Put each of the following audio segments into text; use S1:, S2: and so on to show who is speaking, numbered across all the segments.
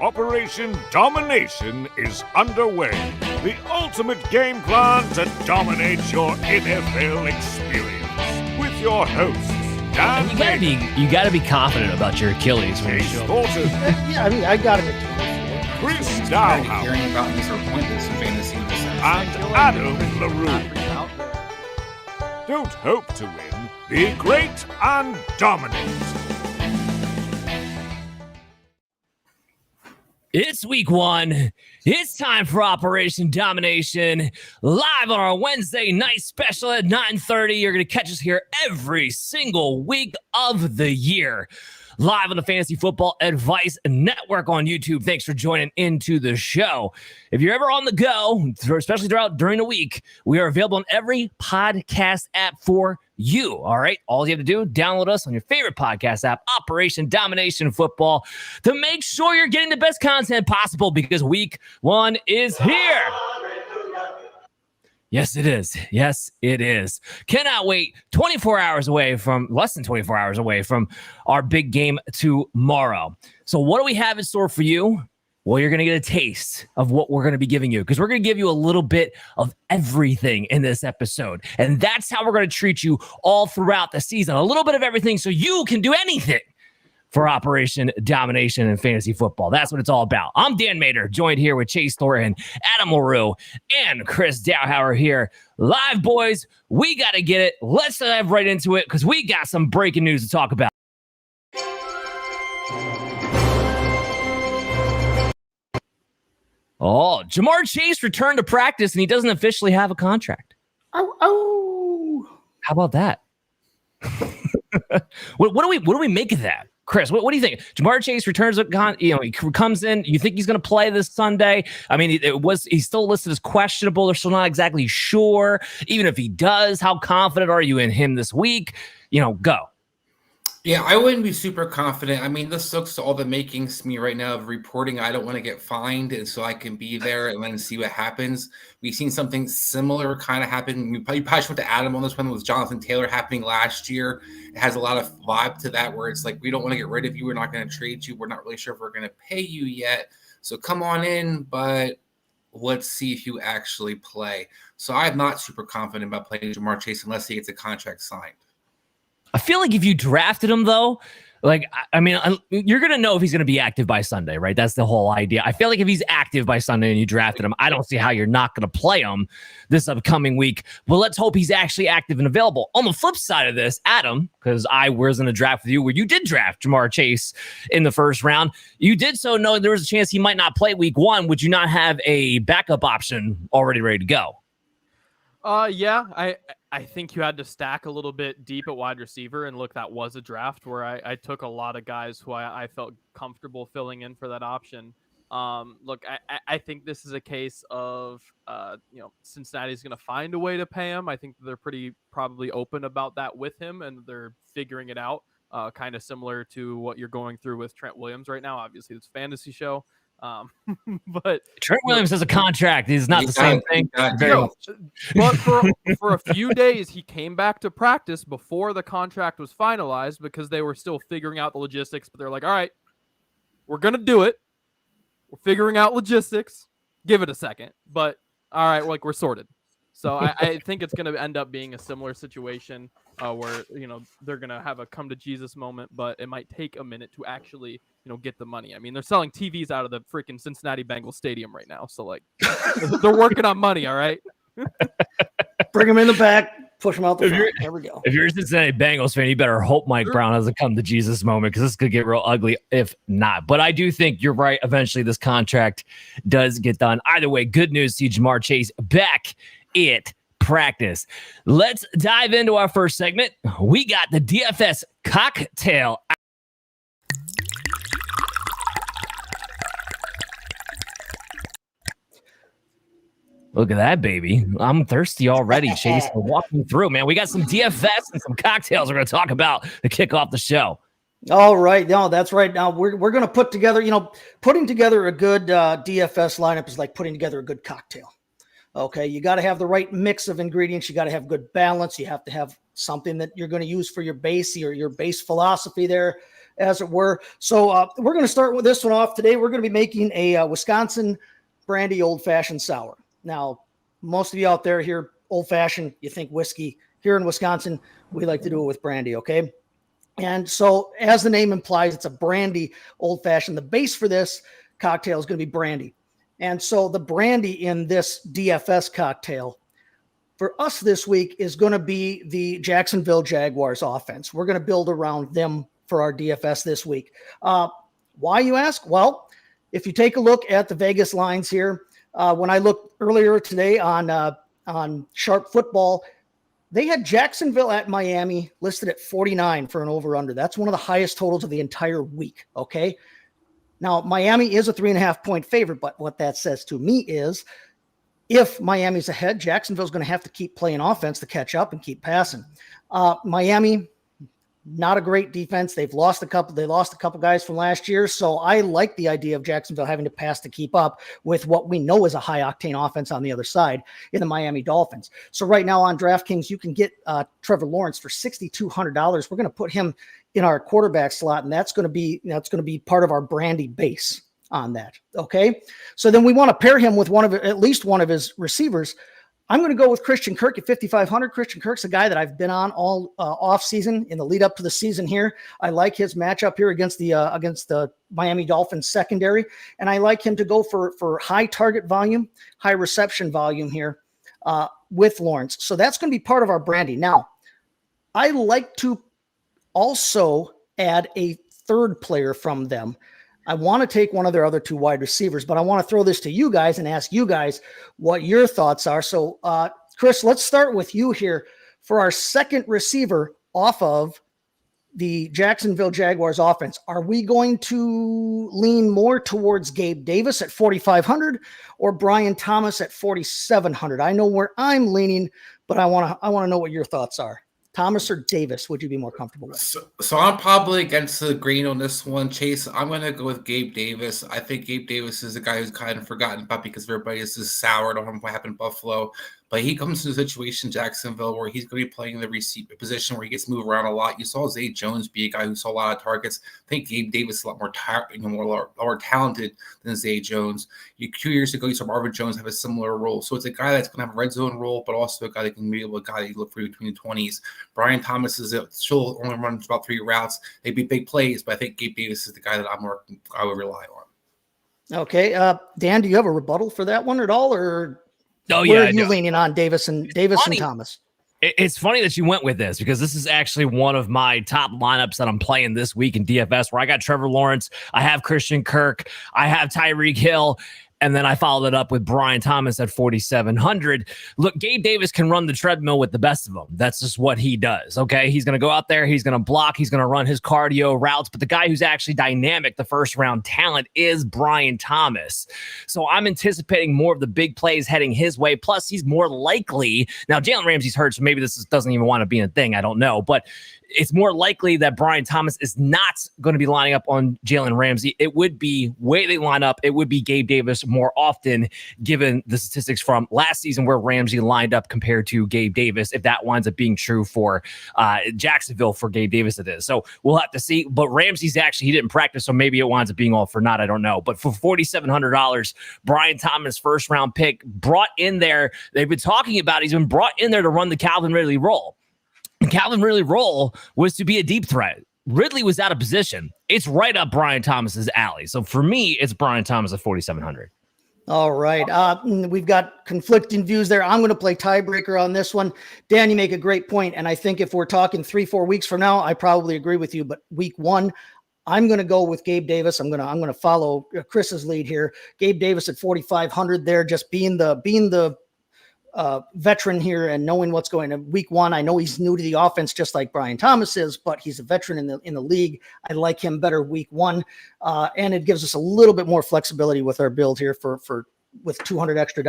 S1: Operation Domination is underway. The ultimate game plan to dominate your NFL experience. With your hosts, Dan
S2: You gotta be confident about your Achilles when you
S1: Chase
S2: show up.
S1: Thornton,
S3: Yeah, I mean, I got it.
S1: Chris
S4: Hearing
S1: Dowhouse,
S4: about disappointments in fantasy this season.
S1: and Adam LaRue. Don't hope to win. Be great and dominate.
S2: It's week 1. It's time for Operation Domination. Live on our Wednesday night special at 9:30. You're going to catch us here every single week of the year. Live on the Fantasy Football Advice Network on YouTube. Thanks for joining into the show. If you're ever on the go, especially during the week, we are available on every podcast app for you. All right. All you have to do, download us on your favorite podcast app, Operation Domination Football, to make sure you're getting the best content possible because week 1 is here. Yes, it is. Yes, it is. Cannot wait. Less than 24 hours away from our big game tomorrow. So what do we have in store for you? Well, you're going to get a taste of what we're going to be giving you because we're going to give you a little bit of everything in this episode. And that's how we're going to treat you all throughout the season. A little bit of everything so you can do anything for Operation Domination and Fantasy Football. That's what it's all about. I'm Dan Mader, joined here with Chase Thornton, Adam LaRue, and Chris Dowhower here. Live, boys. We got to get it. Let's dive right into it because we got some breaking news to talk about. Oh, Jamar Chase returned to practice, and he doesn't officially have a contract.
S3: Oh.
S2: How about that? What do we make of that? Chris, what do you think? Jamar Chase returns, he comes in. You think he's going to play this Sunday? I mean, he's still listed as questionable. They're still not exactly sure. Even if he does, how confident are you in him this week? Go.
S4: Yeah, I wouldn't be super confident. I mean, this looks to all the makings to me right now of reporting. I don't want to get fined, and so I can be there and then see what happens. We've seen something similar kind of happen. You probably went to Adam on this one with Jonathan Taylor happening last year. It has a lot of vibe to that where it's like, we don't want to get rid of you. We're not going to trade you. We're not really sure if we're going to pay you yet. So come on in, but let's see if you actually play. So I'm not super confident about playing Jamar Chase unless he gets a contract signed.
S2: I feel like if you drafted him, though, you're going to know if he's going to be active by Sunday, right? That's the whole idea. I feel like if he's active by Sunday and you drafted him, I don't see how you're not going to play him this upcoming week. Well, let's hope he's actually active and available. On the flip side of this, Adam, because I was in a draft with you where you did draft Jamar Chase in the first round, you did so know there was a chance he might not play week 1. Would you not have a backup option already ready to go?
S5: Yeah, I think you had to stack a little bit deep at wide receiver, and look, that was a draft where I took a lot of guys who I felt comfortable filling in for that option. Look, I think this is a case of, Cincinnati's going to find a way to pay him. I think they're probably open about that with him, and they're figuring it out, kind of similar to what you're going through with Trent Williams right now. Obviously, it's a fantasy show. But
S2: Trent Williams has a contract. He's not the same thing.
S5: But for a few days, he came back to practice before the contract was finalized because they were still figuring out the logistics. But they're like, all right, we're going to do it. We're figuring out logistics. Give it a second. But all right, we're sorted. So I think it's going to end up being a similar situation where, they're going to have a come to Jesus moment, but it might take a minute to actually, get the money. I mean, they're selling TVs out of the freaking Cincinnati Bengals stadium right now. So they're working on money. All right.
S3: Bring him in the back, push him out the front. There we go.
S2: If you're a Cincinnati Bengals fan, you better hope Mike Brown has a come to Jesus moment because this could get real ugly if not. But I do think you're right. Eventually, this contract does get done. Either way, good news to Jamar Chase back at practice. Let's dive into our first segment. We got the DFS cocktail. Look at that, baby. I'm thirsty already, Chase. We're walking through, man. We got some DFS and some cocktails we're going to talk about to kick off the show.
S3: All right. No, that's right. Now we're going to put together, putting together a good DFS lineup is like putting together a good cocktail. Okay. You got to have the right mix of ingredients. You got to have good balance. You have to have something that you're going to use for your base or your base philosophy there. as it were. So we're going to start with this one off today. We're going to be making a Wisconsin brandy old-fashioned sour. Now, most of you out there here, old-fashioned, you think whiskey. Here in Wisconsin, we like to do it with brandy, okay? And so as the name implies, it's a brandy old-fashioned. The base for this cocktail is going to be brandy. And so the brandy in this DFS cocktail for us this week is going to be the Jacksonville Jaguars offense. We're going to build around them for our DFS this week. Why, you ask? Well, if you take a look at the Vegas lines here, when I looked earlier today on Sharp Football, they had Jacksonville at Miami listed at 49 for an over-under. That's one of the highest totals of the entire week, okay? Now, Miami is a 3.5-point favorite, but what that says to me is if Miami's ahead, Jacksonville's going to have to keep playing offense to catch up and keep passing. Miami, not a great defense. They lost a couple guys from last year. So I like the idea of Jacksonville having to pass to keep up with what we know is a high octane offense on the other side in the Miami Dolphins. So right now on DraftKings, you can get Trevor Lawrence for $6,200. We're going to put him in our quarterback slot, and that's going to be part of our brandy base on that. Okay. So then we want to pair him with at least one of his receivers. I'm going to go with Christian Kirk at 5,500. Christian Kirk's a guy that I've been on all off season in the lead up to the season here. I like his matchup here against the Miami Dolphins secondary. And I like him to go for high target volume, high reception volume here with Lawrence. So that's going to be part of our brandy. Now, I like to also add a third player from them. I want to take one of their other two wide receivers, but I want to throw this to you guys and ask you guys what your thoughts are. So, Chris, let's start with you here for our second receiver off of the Jacksonville Jaguars offense. Are we going to lean more towards Gabe Davis at 4,500 or Brian Thomas at 4,700? I know where I'm leaning, but I want to know what your thoughts are. Thomas or Davis, would you be more comfortable with?
S4: So I'm probably against the grain on this one, Chase. I'm going to go with Gabe Davis. I think Gabe Davis is a guy who's kind of forgotten about because everybody is just soured on what happened in Buffalo. But he comes to a situation in Jacksonville where he's going to be playing the receiver position where he gets moved around a lot. You saw Zay Jones be a guy who saw a lot of targets. I think Gabe Davis is a lot more talented than Zay Jones. 2 years ago, you saw Marvin Jones have a similar role. So it's a guy that's going to have a red zone role, but also a guy that can be able to look for between the 20s. Brian Thomas is still only runs about 3 routes. They'd be big plays, but I think Gabe Davis is the guy that I would rely on.
S3: Okay. Dan, do you have a rebuttal for that one at all, or
S2: where
S3: are you leaning on Davis and Thomas?
S2: It's funny that you went with this because this is actually one of my top lineups that I'm playing this week in DFS, where I got Trevor Lawrence, I have Christian Kirk, I have Tyreek Hill, and then I followed it up with Brian Thomas at 4,700. Look, Gabe Davis can run the treadmill with the best of them. That's just what he does, okay? He's going to go out there, he's going to block, he's going to run his cardio routes, but the guy who's actually dynamic, the first-round talent, is Brian Thomas. So I'm anticipating more of the big plays heading his way, plus he's more likely – now, Jalen Ramsey's hurt, so maybe this doesn't even want to be a thing. I don't know, but – it's more likely that Brian Thomas is not going to be lining up on Jalen Ramsey. It would be way they line up. It would be Gabe Davis more often, given the statistics from last season where Ramsey lined up compared to Gabe Davis. If that winds up being true for Jacksonville, for Gabe Davis, it is. So we'll have to see. But Ramsey's he didn't practice, so maybe it winds up being all for naught. I don't know. But for $4,700, Brian Thomas, first round pick, brought in there. They've been talking about he's been brought in there to run the Calvin Ridley role. Calvin Ridley role was to be a deep threat. Ridley was out of position. It's right up Brian Thomas's alley. So for me, it's Brian Thomas at 4,700.
S3: All right. We've got conflicting views there. I'm going to play tiebreaker on this one. Dan, you make a great point. And I think if we're talking 3-4 weeks from now, I probably agree with you. But week one, I'm going to go with Gabe Davis. I'm going to follow Chris's lead here. Gabe Davis at 4,500 there, just being the veteran here and knowing what's going on. Week one, I know he's new to the offense, just like Brian Thomas is, but he's a veteran in the league. I like him better week one, and it gives us a little bit more flexibility with our build here with $200 extra.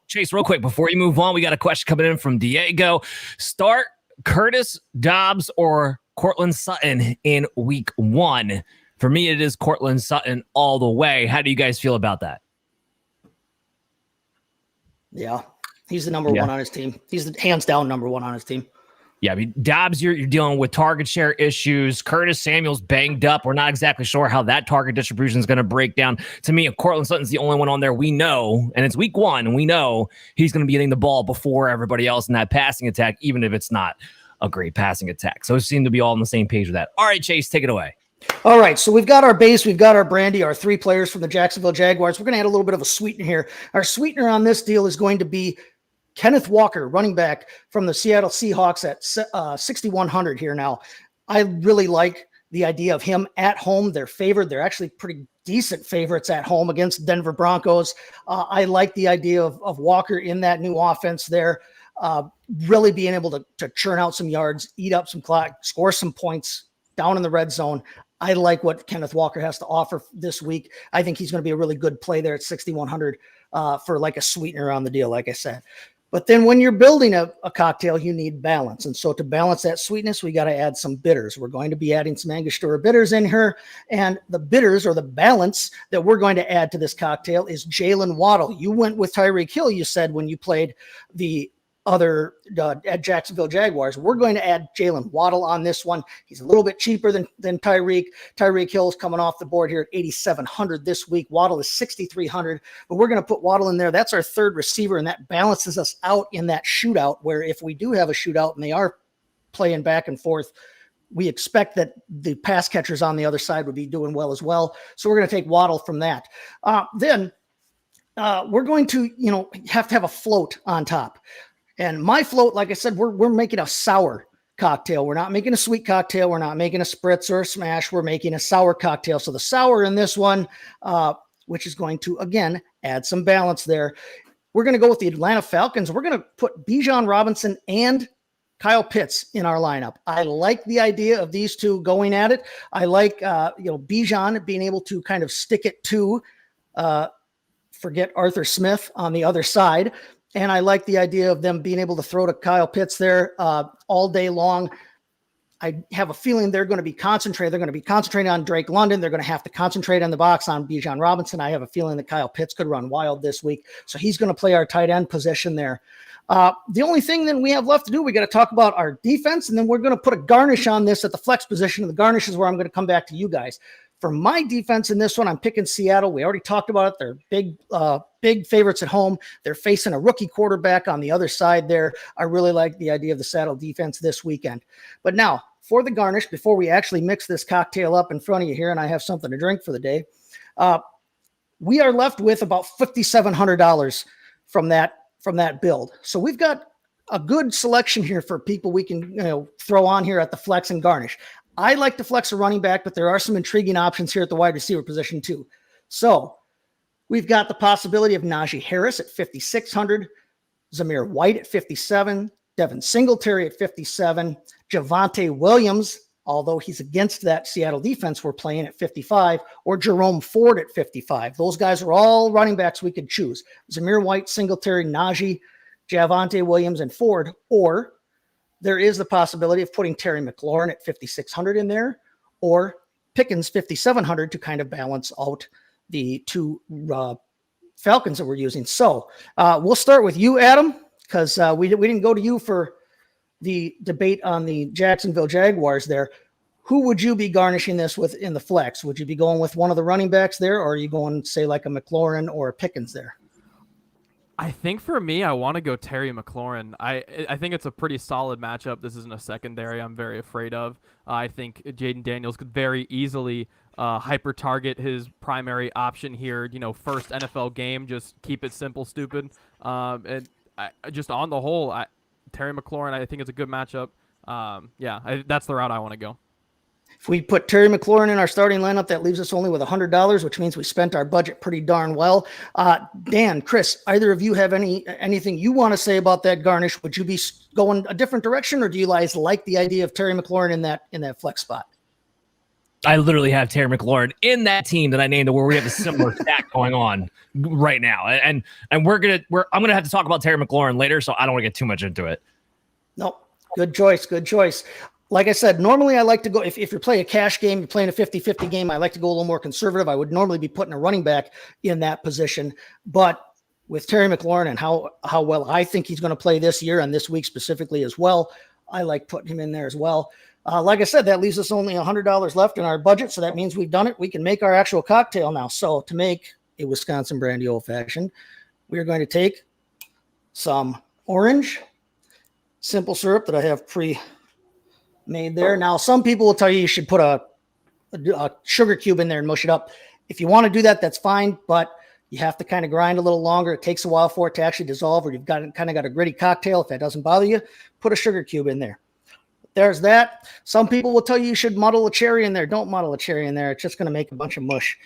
S2: Chase, real quick before you move on, we got a question coming in from Diego. Start Curtis Dobbs or Cortland Sutton in week one. For me, it is Cortland Sutton all the way. How do you guys feel about that?
S3: Yeah, he's the number one on his team. He's the hands down number one on his team.
S2: Yeah, I mean, Dobbs, you're dealing with target share issues. Curtis Samuel's banged up. We're not exactly sure how that target distribution is going to break down. To me, Cortland Sutton's the only one on there we know, and it's week 1, and we know he's going to be getting the ball before everybody else in that passing attack, even if it's not a great passing attack. So it seemed to be all on the same page with that. All right, Chase, take it away.
S3: All right, so we've got our base, we've got our brandy, our 3 players from the Jacksonville Jaguars. We're going to add a little bit of a sweetener here. Our sweetener on this deal is going to be Kenneth Walker, running back from the Seattle Seahawks at 6,100 here now. I really like the idea of him at home. They're favored. They're actually pretty decent favorites at home against Denver Broncos. I like the idea of Walker in that new offense there, really being able to churn out some yards, eat up some clock, score some points down in the red zone. I like what Kenneth Walker has to offer this week. I think he's going to be a really good play there at 6,100 for like a sweetener on the deal, like I said. But then when you're building a cocktail, you need balance. And so to balance that sweetness, we got to add some bitters. We're going to be adding some Angostura bitters in here. And the bitters, or the balance that we're going to add to this cocktail, is Jalen Waddle. You went with Tyreek Hill, you said, when you played the other at Jacksonville Jaguars. We're going to add Jalen Waddle on this one. He's a little bit cheaper than Tyreek. Tyreek Hill is coming off the board here at 8,700 this week. Waddle is 6,300, but we're going to put Waddle in there. That's our third receiver, and that balances us out in that shootout, where if we do have a shootout and they are playing back and forth, we expect that the pass catchers on the other side would be doing well as well. So we're going to take Waddle from that. Then we're going to, have to have a float on top. And my float, like I said, we're making a sour cocktail. We're not making a sweet cocktail. We're not making a spritz or a smash. We're making a sour cocktail. So the sour in this one, which is going to, again, add some balance there. We're going to go with the Atlanta Falcons. We're going to put Bijan Robinson and Kyle Pitts in our lineup. I like the idea of these two going at it. I like, Bijan being able to kind of stick it to, forget Arthur Smith on the other side. And I like the idea of them being able to throw to Kyle Pitts there all day long. I have a feeling they're going to be concentrated. They're going to be concentrating on Drake London. They're going to have to concentrate on the box on Bijan Robinson. I have a feeling that Kyle Pitts could run wild this week. So he's going to play our tight end position there. The only thing that we have left to do, we got to talk about our defense, and then we're going to put a garnish on this at the flex position. And the garnish is where I'm going to come back to you guys. For my defense in this one, I'm picking Seattle. We already talked about it. They're big favorites at home. They're facing a rookie quarterback on the other side there. I really like the idea of the Seattle defense this weekend. But now, for the garnish, before we actually mix this cocktail up in front of you here, and I have something to drink for the day, we are left with about $5,700 from that build. So we've got a good selection here for people we can throw on here at the flex and garnish. I like to flex a running back, but there are some intriguing options here at the wide receiver position too. So we've got the possibility of Najee Harris at 5,600, Zamir White at 57, Devin Singletary at 57, Javonte Williams, although he's against that Seattle defense, we're playing at 55, or Jerome Ford at 55. Those guys are all running backs we could choose. Zamir White, Singletary, Najee, Javonte Williams, and Ford, or there is the possibility of putting Terry McLaurin at 5,600 in there, or Pickens 5,700 to kind of balance out the two Falcons that we're using. So we'll start with you, Adam, because we didn't go to you for the debate on the Jacksonville Jaguars there. Who would you be garnishing this with in the flex? Would you be going with one of the running backs there, or are you going, say, like a McLaurin or a Pickens there?
S5: I think for me, I want to go Terry McLaurin. I think it's a pretty solid matchup. This isn't a secondary I'm very afraid of. I think Jaden Daniels could very easily hyper target his primary option here. First NFL game, just keep it simple, stupid. And just on the whole, Terry McLaurin, I think it's a good matchup. That's the route I want to go.
S3: If we put Terry McLaurin in our starting lineup, that leaves us only with $100, which means we spent our budget pretty darn well. Dan, Chris, either of you have anything you want to say about that garnish? Would you be going a different direction, or do you guys like the idea of Terry McLaurin in that flex spot?
S2: I literally have Terry McLaurin in that team that I named, where we have a similar stack going on right now, and I'm gonna have to talk about Terry McLaurin later, so I don't want to get too much into it.
S3: No, good choice. Like I said, normally I like to go, if you're playing a cash game, you're playing a 50-50 game, I like to go a little more conservative. I would normally be putting a running back in that position. But with Terry McLaurin and how well I think he's going to play this year and this week specifically as well, I like putting him in there as well. Like I said, that leaves us only $100 left in our budget. So that means we've done it. We can make our actual cocktail now. So to make a Wisconsin brandy old fashioned, we are going to take some orange simple syrup that I have pre-made there. Now, some people will tell you should put a sugar cube in there and mush it up. If you want to do that, that's fine, but you have to kind of grind a little longer. It takes a while for it to actually dissolve, or you've got a gritty cocktail. If that doesn't bother you, put a sugar cube in there. There's that. Some people will tell you should muddle a cherry in there. Don't muddle a cherry in there. It's just going to make a bunch of mush.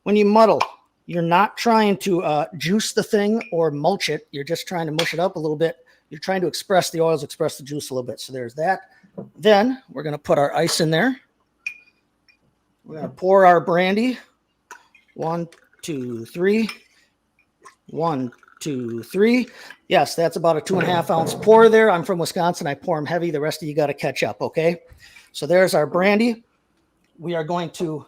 S3: When you muddle, you're not trying to juice the thing or mulch it. You're just trying to mush it up a little bit. You're trying to express the oils, express the juice a little bit. So there's that. Then we're going to put our ice in there. We're going to pour our brandy. 1, 2, 3. 1, 2, 3. Yes, that's about a 2.5 ounce pour there. I'm from Wisconsin. I pour them heavy. The rest of you got to catch up, okay? So there's our brandy. We are going to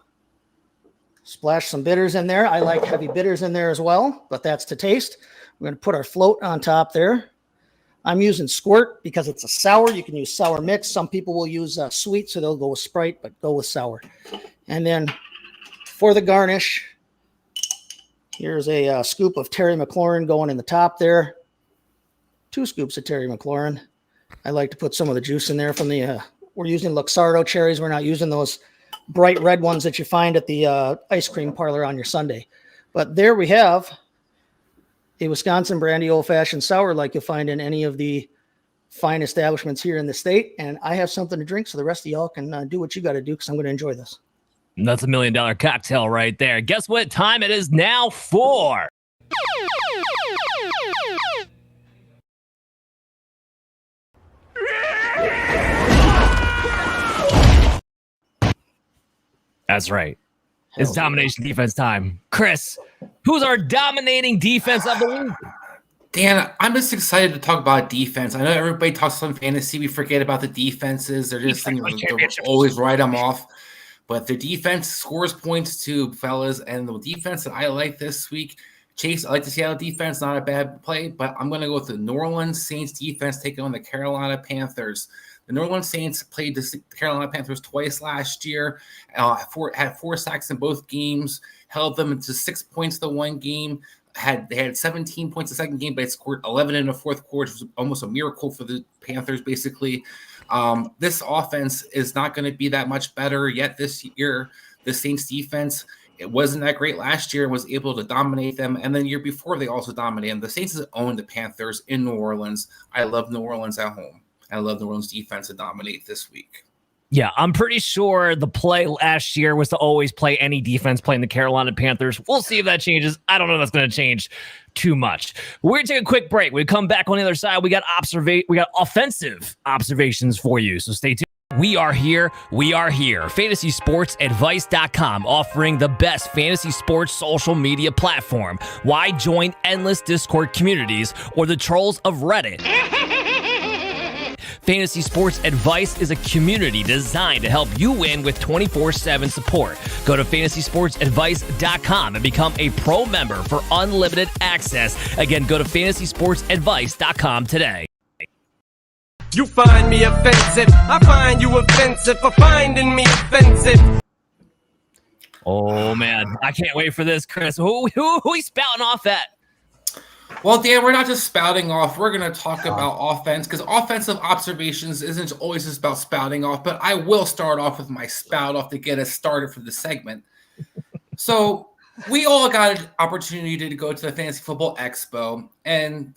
S3: splash some bitters in there. I like heavy bitters in there as well, but that's to taste. We're going to put our float on top there. I'm using Squirt because it's a sour. You can use sour mix. Some people will use sweet, so they'll go with Sprite, but go with sour. And then for the garnish, here's a scoop of Terry McLaurin going in the top there. 2 scoops of Terry McLaurin. I like to put some of the juice in there from the, we're using Luxardo cherries. We're not using those bright red ones that you find at the ice cream parlor on your sundae. But there we have a Wisconsin brandy old-fashioned sour like you'll find in any of the fine establishments here in the state. And I have something to drink, so the rest of y'all can do what you got to do because I'm going to enjoy this.
S2: That's $1 million cocktail right there. Guess what time it is now for? That's right. It's domination defense time. Chris, who's our dominating defense of the week?
S4: Dan, I'm just excited to talk about defense. I know everybody talks on fantasy. We forget about the defenses. They're just they're always write them off. But the defense scores points too, fellas. And the defense that I like this week, Chase, I like the Seattle defense, not a bad play, but I'm going to go with the New Orleans Saints defense taking on the Carolina Panthers. The New Orleans Saints played the Carolina Panthers twice last year, had 4 sacks in both games, held them to 6 points the one game. They had 17 points the second game, but it scored 11 in the fourth quarter. It was almost a miracle for the Panthers, basically. This offense is not going to be that much better yet this year. The Saints defense, it wasn't that great last year and was able to dominate them. And then the year before, they also dominated them. The Saints owned the Panthers in New Orleans. I love New Orleans at home. I love New Orleans defense to dominate this week.
S2: Yeah, I'm pretty sure the play last year was to always play any defense playing the Carolina Panthers. We'll see if that changes. I don't know if that's going to change too much. We're going to take a quick break. We come back on the other side. We got offensive observations for you, so stay tuned. We are here. FantasySportsAdvice.com, offering the best fantasy sports social media platform. Why join endless Discord communities or the trolls of Reddit? Fantasy Sports Advice is a community designed to help you win with 24/7 support. Go to FantasySportsAdvice.com and become a pro member for unlimited access. Again, go to FantasySportsAdvice.com today.
S6: You find me offensive, I find you offensive for finding me offensive.
S2: Oh, man. I can't wait for this, Chris. Who we spouting off at?
S4: Well, Dan, we're not just spouting off. We're going to talk about offense because offensive observations isn't always just about spouting off, but I will start off with my spout off to get us started for the segment. So we all got an opportunity to go to the Fantasy Football Expo, and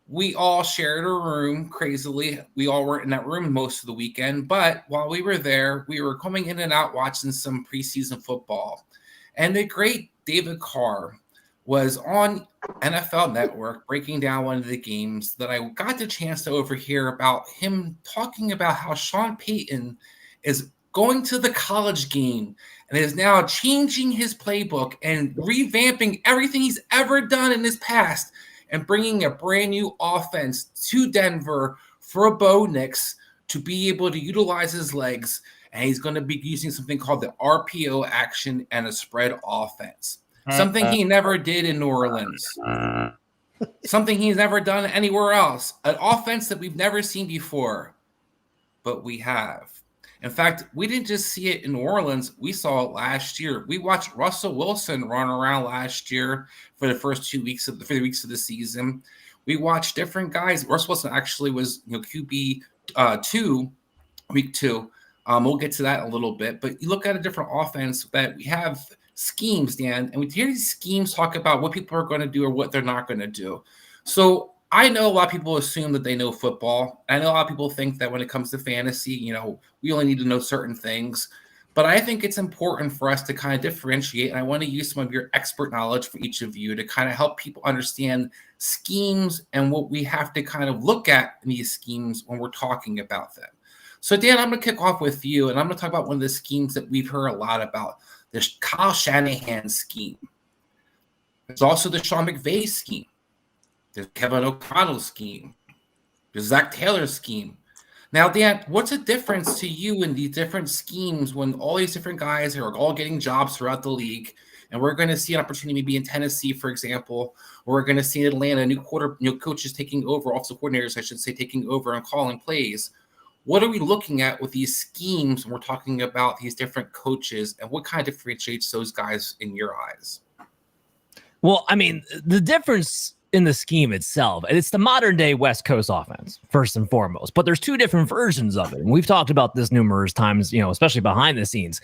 S4: we all shared a room crazily. We all were in that room most of the weekend, but while we were there, we were coming in and out watching some preseason football. And the great David Carr was on NFL Network breaking down one of the games that I got the chance to overhear about him talking about how Sean Payton is going to the college game and is now changing his playbook and revamping everything he's ever done in his past and bringing a brand new offense to Denver for Bo Nix to be able to utilize his legs. And he's going to be using something called the RPO action and a spread offense. Something he never did in New Orleans. Something he's never done anywhere else. An offense that we've never seen before. but we have. In fact, we didn't just see it in New Orleans. We saw it last year. We watched Russell Wilson run around last year for the first 3 weeks of the season. We watched different guys. Russell Wilson actually was QB 2, week 2. We'll get to that in a little bit. But you look at a different offense that we have schemes, Dan, and we hear these schemes talk about what people are going to do or what they're not going to do. So I know a lot of people assume that they know football. I know a lot of people think that when it comes to fantasy, we only need to know certain things. But I think it's important for us to kind of differentiate. And I want to use some of your expert knowledge for each of you to kind of help people understand schemes and what we have to kind of look at in these schemes when we're talking about them. So, Dan, I'm going to kick off with you, and I'm going to talk about one of the schemes that we've heard a lot about, this Kyle Shanahan scheme. There's also the Sean McVay scheme. There's Kevin O'Connell scheme. There's Zach Taylor scheme. Now, Dan, what's the difference to you in these different schemes when all these different guys are all getting jobs throughout the league? And we're going to see an opportunity maybe in Tennessee, for example, or we're going to see in Atlanta, new coaches taking over, offensive coordinators, I should say, taking over and calling plays. What are we looking at with these schemes when we're talking about these different coaches, and what kind of differentiates those guys in your eyes?
S2: Well, I mean, the difference in the scheme itself, and it's the modern day West Coast offense, first and foremost, but there's two different versions of it. And we've talked about this numerous times, especially behind the scenes.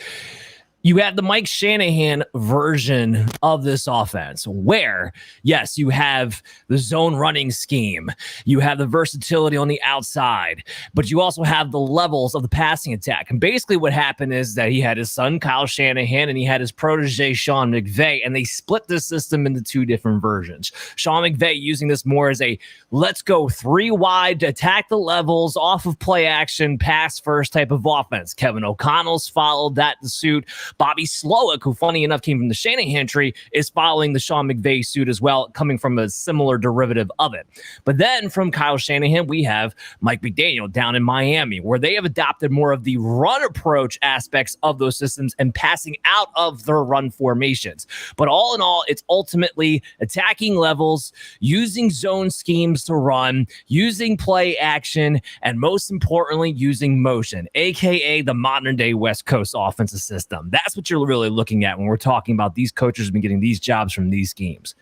S2: You have the Mike Shanahan version of this offense where, yes, you have the zone running scheme. You have the versatility on the outside, but you also have the levels of the passing attack. And basically what happened is that he had his son, Kyle Shanahan, and he had his protege, Sean McVay, and they split the system into two different versions. Sean McVay using this more as a let's go 3 wide to attack the levels off of play action, pass first type of offense. Kevin O'Connell's followed that suit. Bobby Slowick, who funny enough came from the Shanahan tree, is following the Sean McVay suit as well, coming from a similar derivative of it. But then from Kyle Shanahan, we have Mike McDaniel down in Miami, where they have adopted more of the run approach aspects of those systems and passing out of their run formations. But all in all, it's ultimately attacking levels, using zone schemes to run, using play action, and most importantly, using motion, aka the modern day West Coast offensive system. That's what you're really looking at when we're talking about these coaches have been getting these jobs from these schemes.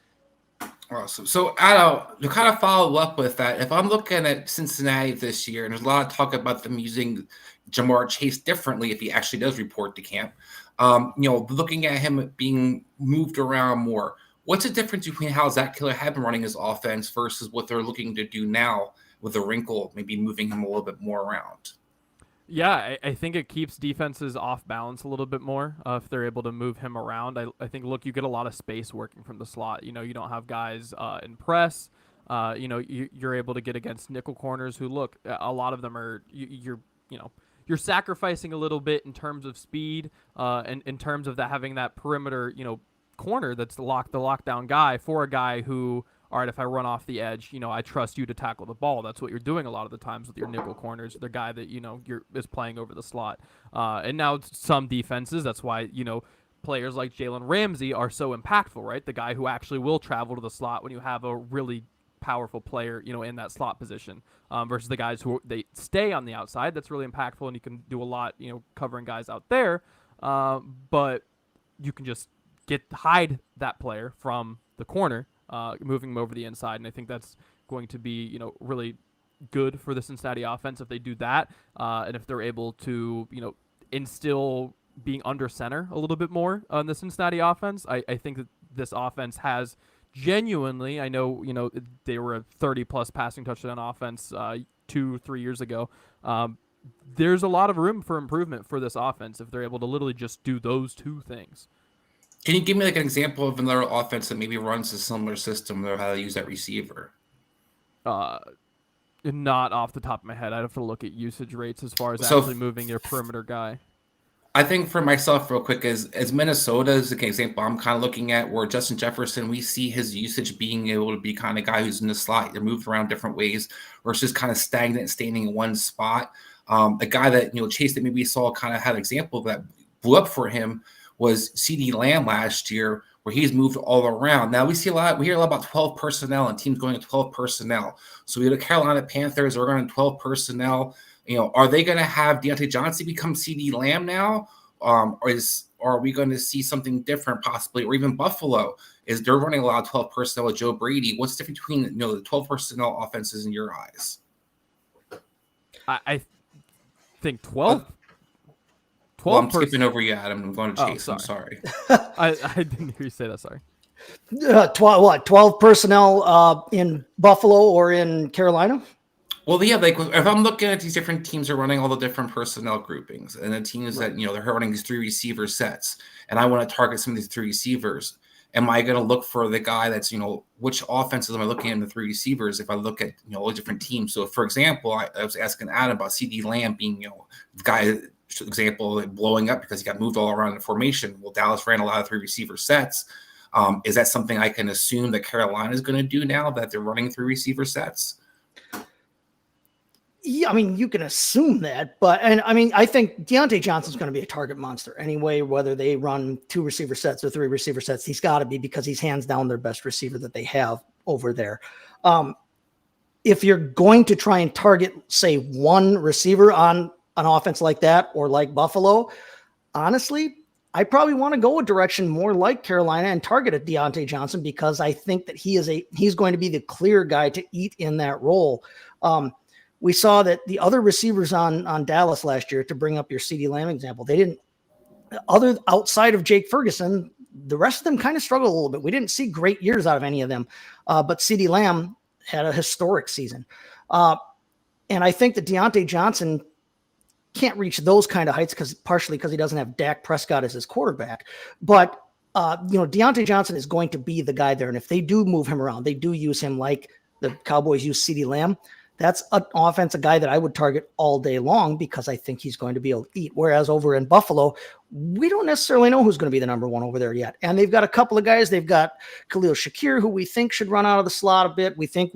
S4: Awesome. So, Addo, to kind of follow up with that, if I'm looking at Cincinnati this year, and there's a lot of talk about them using Jamar Chase differently if he actually does report to camp, looking at him being moved around more, what's the difference between how Zach Taylor had been running his offense versus what they're looking to do now with a wrinkle, maybe moving him a little bit more around?
S5: Yeah, I think it keeps defenses off balance a little bit more if they're able to move him around. I think, look, you get a lot of space working from the slot. You don't have guys in press. You're able to get against nickel corners who, look, a lot of them are you're sacrificing a little bit in terms of speed and in terms of that having that perimeter, corner that's the lockdown guy for a guy who, all right, if I run off the edge, I trust you to tackle the ball. That's what you're doing a lot of the times with your nickel corners, the guy that, is playing over the slot. And now some defenses, that's why, players like Jalen Ramsey are so impactful, right? The guy who actually will travel to the slot when you have a really powerful player, in that slot position versus the guys who they stay on the outside. That's really impactful, and you can do a lot, covering guys out there. But you can just hide that player from the corner, moving him over the inside. And I think that's going to be, really good for the Cincinnati offense if they do that. And if they're able to, instill being under center a little bit more on the Cincinnati offense. I think that this offense has genuinely, I know, they were a 30-plus passing touchdown offense 2-3 years ago. There's a lot of room for improvement for this offense if they're able to literally just do those two things.
S4: Can you give me an example of another offense that maybe runs a similar system or how to use that receiver?
S5: Not off the top of my head. I'd have to look at usage rates as far as actually moving your perimeter guy.
S4: I think for myself, real quick, as Minnesota is an example I'm kind of looking at, where Justin Jefferson, we see his usage being able to be kind of guy who's in the slot, they're moved around different ways versus kind of stagnant and staying in one spot. A guy that, Chase, that maybe saw kind of had an example that blew up for him was CeeDee Lamb last year, where he's moved all around. Now we hear a lot about 12 personnel and teams going to 12 personnel. So we had the Carolina Panthers are running 12 personnel, Are they going to have Deontay Johnson become CD Lamb now? Or are we going to see something different possibly? Or even Buffalo, is they're running a lot of 12 personnel with Joe Brady. What's the difference between the 12 personnel offenses in your eyes?
S5: I think 12. 12
S4: well, I'm skipping over you, Adam. I'm going to Chase.
S5: Oh,
S4: I'm sorry.
S5: I didn't hear you say that. Sorry.
S3: 12 personnel in Buffalo or in Carolina?
S4: Well, yeah, like if I'm looking at these different teams are running all the different personnel groupings, and the teams that they're running these 3 receiver sets, and I want to target some of these 3 receivers, am I going to look for the guy that's which offenses am I looking at in the 3 receivers? If I look at all the different teams, so for example, I was asking Adam about CD Lamb being the guy. Example, blowing up because he got moved all around the formation. Well, Dallas ran a lot of 3 receiver sets. Is that something I can assume that Carolina is going to do now that they're running 3 receiver sets?
S3: Yeah, I mean, you can assume that, I think Deontay Johnson's going to be a target monster anyway, whether they run 2 receiver sets or 3 receiver sets. He's got to be, because he's hands down their best receiver that they have over there. If you're going to try and target, say, 1 receiver on an offense like that or like Buffalo, honestly, I probably want to go a direction more like Carolina and target a Deontay Johnson, because I think that he's going to be the clear guy to eat in that role. We saw that the other receivers on Dallas last year, to bring up your CeeDee Lamb example, they didn't, outside of Jake Ferguson, the rest of them kind of struggled a little bit. We didn't see great years out of any of them, but CeeDee Lamb had a historic season. And I think that Deontay Johnson can't reach those kind of heights partially because he doesn't have Dak Prescott as his quarterback. But, Deontay Johnson is going to be the guy there. And if they do move him around, they do use him like the Cowboys use CeeDee Lamb, that's an offensive guy that I would target all day long, because I think he's going to be able to eat. Whereas over in Buffalo, we don't necessarily know who's going to be the number 1 over there yet. And they've got a couple of guys. They've got Khalil Shakir, who we think should run out of the slot a bit. We think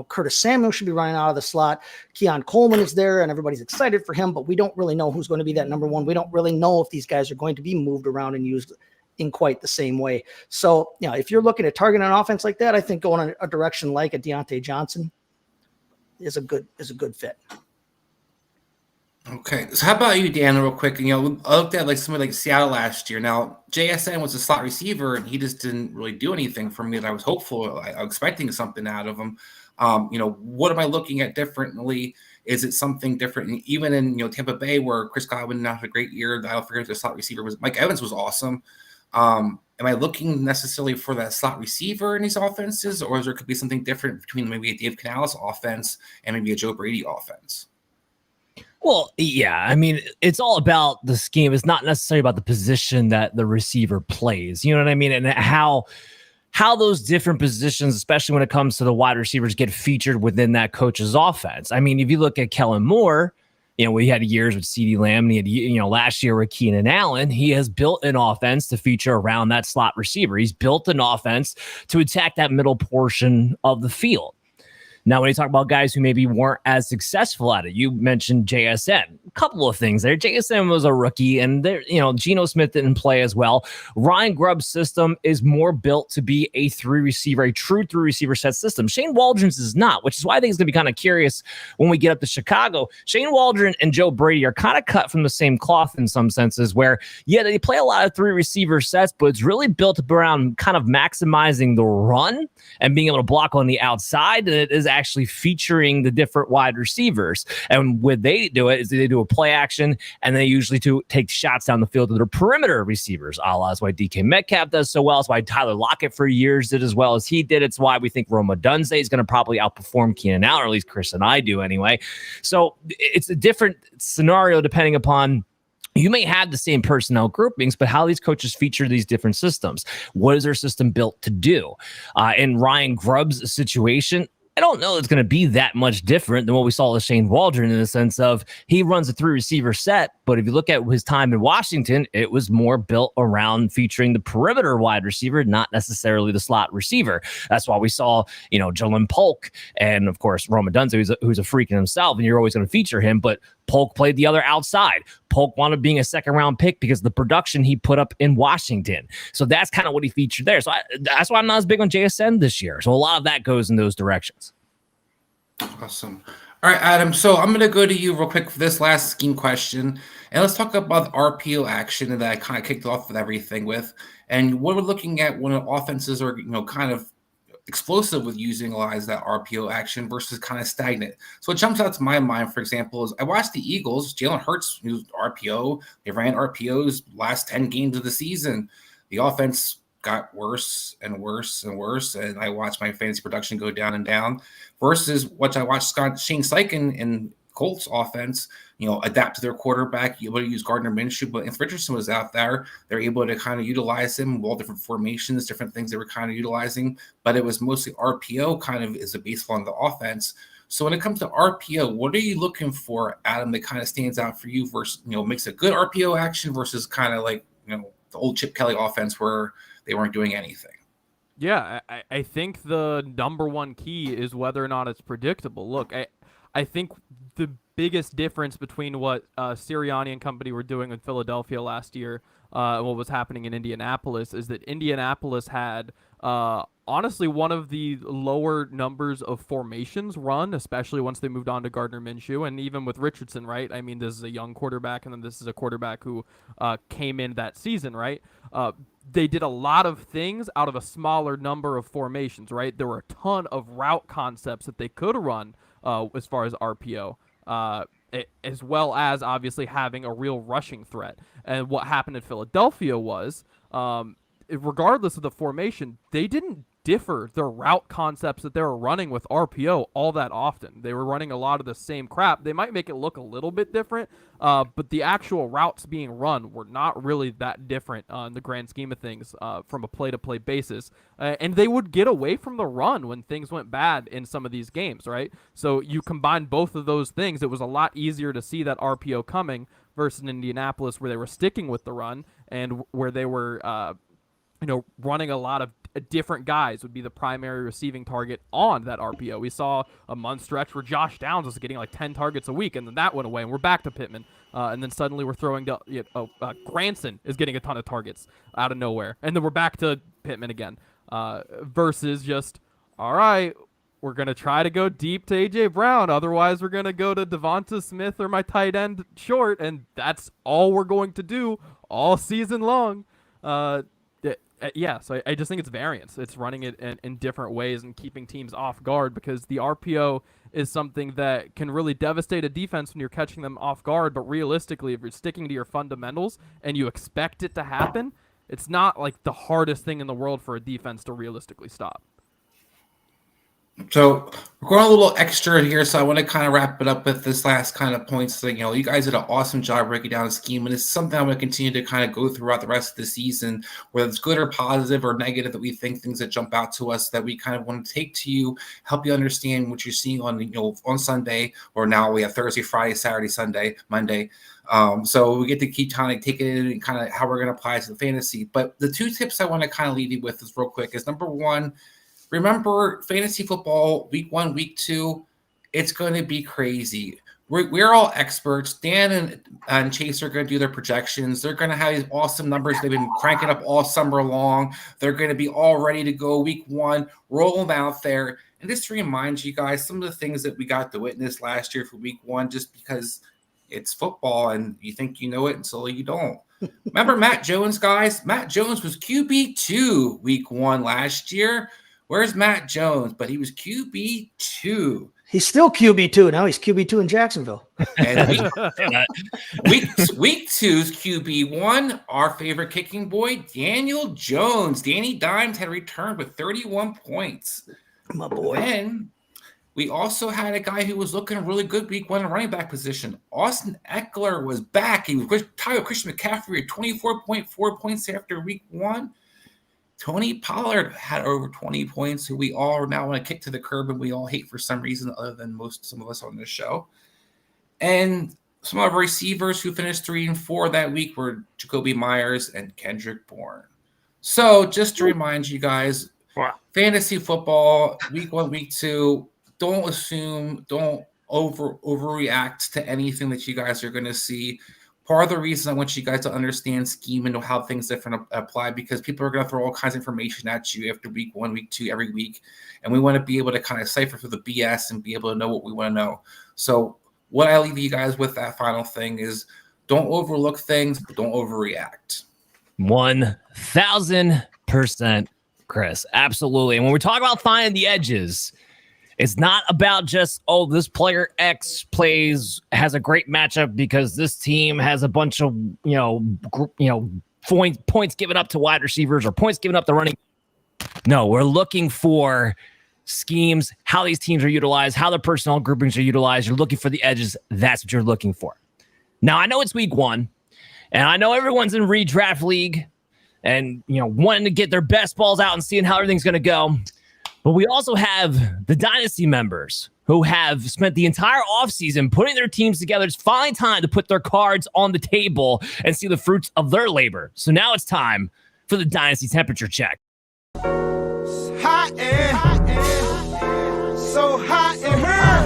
S3: Curtis Samuel should be running out of the slot. Keon Coleman is there, and everybody's excited for him, but we don't really know who's going to be that number 1. We don't really know if these guys are going to be moved around and used in quite the same way. So, if you're looking at targeting an offense like that, I think going in a direction like a Deontay Johnson is a good fit.
S4: Okay, so how about you, Dan, real quick? I looked at somebody like Seattle last year. Now, JSN was a slot receiver, and he just didn't really do anything for me that I was hopeful. I was expecting something out of him. What am I looking at differently? Is it something different? And even in Tampa Bay, where Chris Godwin not had a great year, I don't forget the slot receiver was Mike Evans was awesome. Am I looking necessarily for that slot receiver in these offenses, or there could be something different between maybe a Dave Canales offense and maybe a Joe Brady offense?
S2: Well, yeah, I mean, it's all about the scheme. It's not necessarily about the position that the receiver plays. You know what I mean? And how those different positions, especially when it comes to the wide receivers, get featured within that coach's offense. I mean, if you look at Kellen Moore, we had years with CeeDee Lamb, and he had, last year with Keenan Allen. He has built an offense to feature around that slot receiver. He's built an offense to attack that middle portion of the field. Now, when you talk about guys who maybe weren't as successful at it, you mentioned JSN. A couple of things there. JSN was a rookie, and there, Geno Smith didn't play as well. Ryan Grubb's system is more built to be a true 3-receiver set system. Shane Waldron's is not, which is why I think it's going to be kind of curious when we get up to Chicago. Shane Waldron and Joe Brady are kind of cut from the same cloth in some senses, where, they play a lot of 3-receiver sets, but it's really built around kind of maximizing the run and being able to block on the outside. And it is actually featuring the different wide receivers. And what they do is they do a play action, and they usually take shots down the field to their perimeter receivers. That's why DK Metcalf does so well. It's why Tyler Lockett for years did as well as he did. It's why we think Rome Odunze is going to probably outperform Keenan Allen, or at least Chris and I do anyway. So it's a different scenario depending upon. You may have the same personnel groupings, but how these coaches feature these different systems. What is their system built to do? In Ryan Grubb's situation, I don't know it's going to be that much different than what we saw with Shane Waldron, in the sense of he runs a 3-receiver set. But if you look at his time in Washington, it was more built around featuring the perimeter wide receiver, not necessarily the slot receiver. That's why we saw, Jalen Polk and, of course, Rome Odunze, who's a freak in himself, and you're always going to feature him. But Polk played the other outside. Polk wanted being a second-round pick because of the production he put up in Washington. So that's kind of what he featured there. So that's why I'm not as big on JSN this year. So a lot of that goes in those directions.
S4: Awesome. All right, Adam. So I'm going to go to you real quick for this last scheme question. And let's talk about the RPO action that I kind of kicked off with everything with. And what we're looking at when offenses are, kind of explosive with using a lot of that RPO action versus kind of stagnant. So what jumps out to my mind, for example, is I watched the Eagles. Jalen Hurts used RPO. They ran RPOs last 10 games of the season. The offense got worse and worse and worse, and I watched my fantasy production go down and down. Versus what I watched Shane Steichen in Colts offense, adapt to their quarterback, able to use Gardner Minshew, but if Richardson was out there, they're able to kind of utilize him, all different formations, different things they were kind of utilizing, but it was mostly RPO kind of is a base on the offense. So when it comes to RPO, what are you looking for, Adam, that kind of stands out for you versus, makes a good RPO action versus kind of like, the old Chip Kelly offense where they weren't doing anything?
S5: Yeah, I think the number one key is whether or not it's predictable. Look, I think the biggest difference between what Sirianni and company were doing in Philadelphia last year and what was happening in Indianapolis is that Indianapolis had honestly one of the lower numbers of formations run, especially once they moved on to Gardner Minshew, and even with Richardson, right? I mean, this is a young quarterback, and then this is a quarterback who came in that season, right? They did a lot of things out of a smaller number of formations, right? There were a ton of route concepts that they could run as far as RPO, as well as obviously having a real rushing threat. And what happened in Philadelphia was, regardless of the formation, they didn't differ their route concepts that they were running with RPO all that often. They were running a lot of the same crap. They might make it look a little bit different, but the actual routes being run were not really that different in the grand scheme of things from a play-to-play basis. And they would get away from the run when things went bad in some of these games, right? So you combine both of those things, it was a lot easier to see that RPO coming versus in Indianapolis where they were sticking with the run and where they were running a lot of different guys would be the primary receiving target on that RPO. We saw a month stretch where Josh Downs was getting like 10 targets a week, and then that went away, and we're back to Pittman. And then suddenly we're throwing to Granson is getting a ton of targets out of nowhere, and then we're back to Pittman again. Versus just, all right, we're going to try to go deep to A.J. Brown. Otherwise, we're going to go to Devonta Smith or my tight end short, and that's all we're going to do all season long. Yeah, so I just think it's variance. It's running it in different ways and keeping teams off guard because the RPO is something that can really devastate a defense when you're catching them off guard. But realistically, if you're sticking to your fundamentals and you expect it to happen, it's not like the hardest thing in the world for a defense to realistically stop.
S4: So we're going a little extra here, so I want to kind of wrap it up with this last kind of points. So, you guys did an awesome job breaking down the scheme, and it's something I'm going to continue to kind of go throughout the rest of the season, whether it's good or positive or negative, that we think things that jump out to us that we kind of want to take to you, help you understand what you're seeing on, on Sunday, or now we have Thursday, Friday, Saturday, Sunday, Monday. So we get to keep kind of taking it in and kind of how we're going to apply it to the fantasy. But the two tips I want to kind of leave you with is real quick is number one, remember, fantasy football, week 1, week 2, it's going to be crazy. We're all experts. Dan and Chase are going to do their projections. They're going to have these awesome numbers they've been cranking up all summer long. They're going to be all ready to go week 1, roll them out there. And just to remind you guys, some of the things that we got to witness last year for week 1, just because it's football and you think you know it until you don't. Remember Matt Jones, guys? Matt Jones was QB2 week 1 last year. Where's Matt Jones? But he was QB2.
S3: He's still QB2. Now he's QB2 in Jacksonville.
S4: And week 2's QB1, our favorite kicking boy, Daniel Jones. Danny Dimes had returned with 31 points.
S3: My boy.
S4: And we also had a guy who was looking really good week 1 in running back position. Austin Eckler was back. He was tied Christian McCaffrey at 24.4 points after week 1. Tony Pollard had over 20 points, who we all now want to kick to the curb and we all hate for some reason other than some of us on this show. And some of our receivers who finished 3 and 4 that week were Jacoby Myers and Kendrick Bourne. So just to remind you guys, fantasy football, week 1, week 2, don't assume, don't overreact to anything that you guys are going to see. part of the reason I want you guys to understand scheme and know how things different apply, because people are going to throw all kinds of information at you after week 1, week 2, every week. And we want to be able to kind of cipher through the BS and be able to know what we want to know. So what I leave you guys with that final thing is don't overlook things, but don't overreact.
S2: 1000%, Chris. Absolutely. And when we talk about finding the edges, it's not about just, oh, this player X has a great matchup because this team has a bunch of, points given up to wide receivers or points given up to running. No, we're looking for schemes, how these teams are utilized, how the personnel groupings are utilized. You're looking for the edges. That's what you're looking for. Now, I know it's week 1, and I know everyone's in redraft league and, wanting to get their best balls out and seeing how everything's going to go. But we also have the Dynasty members who have spent the entire offseason putting their teams together. It's finally time to put their cards on the table and see the fruits of their labor. So now it's time for the Dynasty Temperature Check.
S6: Hot and so hot in here.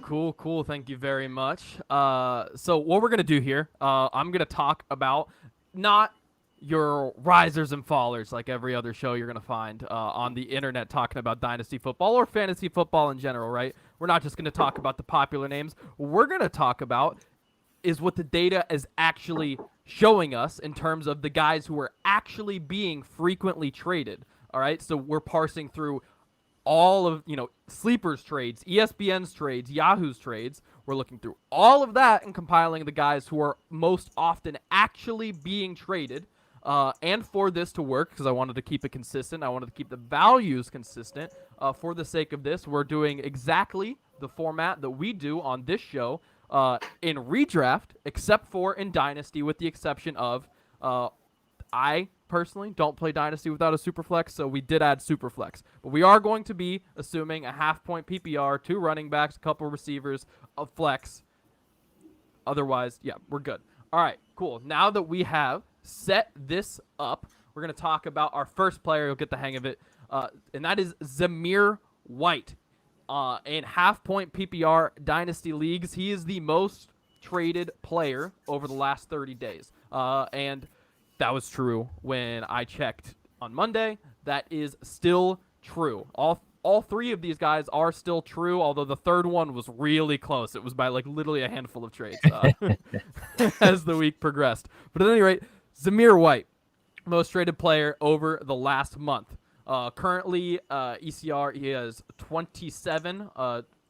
S5: Cool. Thank you very much. So what we're going to do here, I'm going to talk about not your risers and fallers like every other show you're going to find on the internet talking about dynasty football or fantasy football in general, right? We're not just going to talk about the popular names. What we're going to talk about is what the data is actually showing us in terms of the guys who are actually being frequently traded, all right? So we're parsing through all of, Sleeper's trades, ESPN's trades, Yahoo's trades. We're looking through all of that and compiling the guys who are most often actually being traded. And for this to work, because I wanted to keep it consistent, I wanted to keep the values consistent. For the sake of this, we're doing exactly the format that we do on this show in redraft, except for in Dynasty, with the exception of I personally don't play Dynasty without a Superflex, so we did add Superflex. But we are going to be assuming a half-point PPR, 2 running backs, a couple receivers, a flex. Otherwise, yeah, we're good. All right, cool. Now that we have set this up, we're going to talk about our first player. You'll get the hang of it, and that is Zamir White. In half-point PPR Dynasty leagues, he is the most traded player over the last 30 days. And that was true when I checked on Monday. That is still true. All 3 of these guys are still true, although the third one was really close. It was by literally a handful of trades as the week progressed. But at any rate, Zamir White, most traded player over the last month. Currently, ECR, he has 27,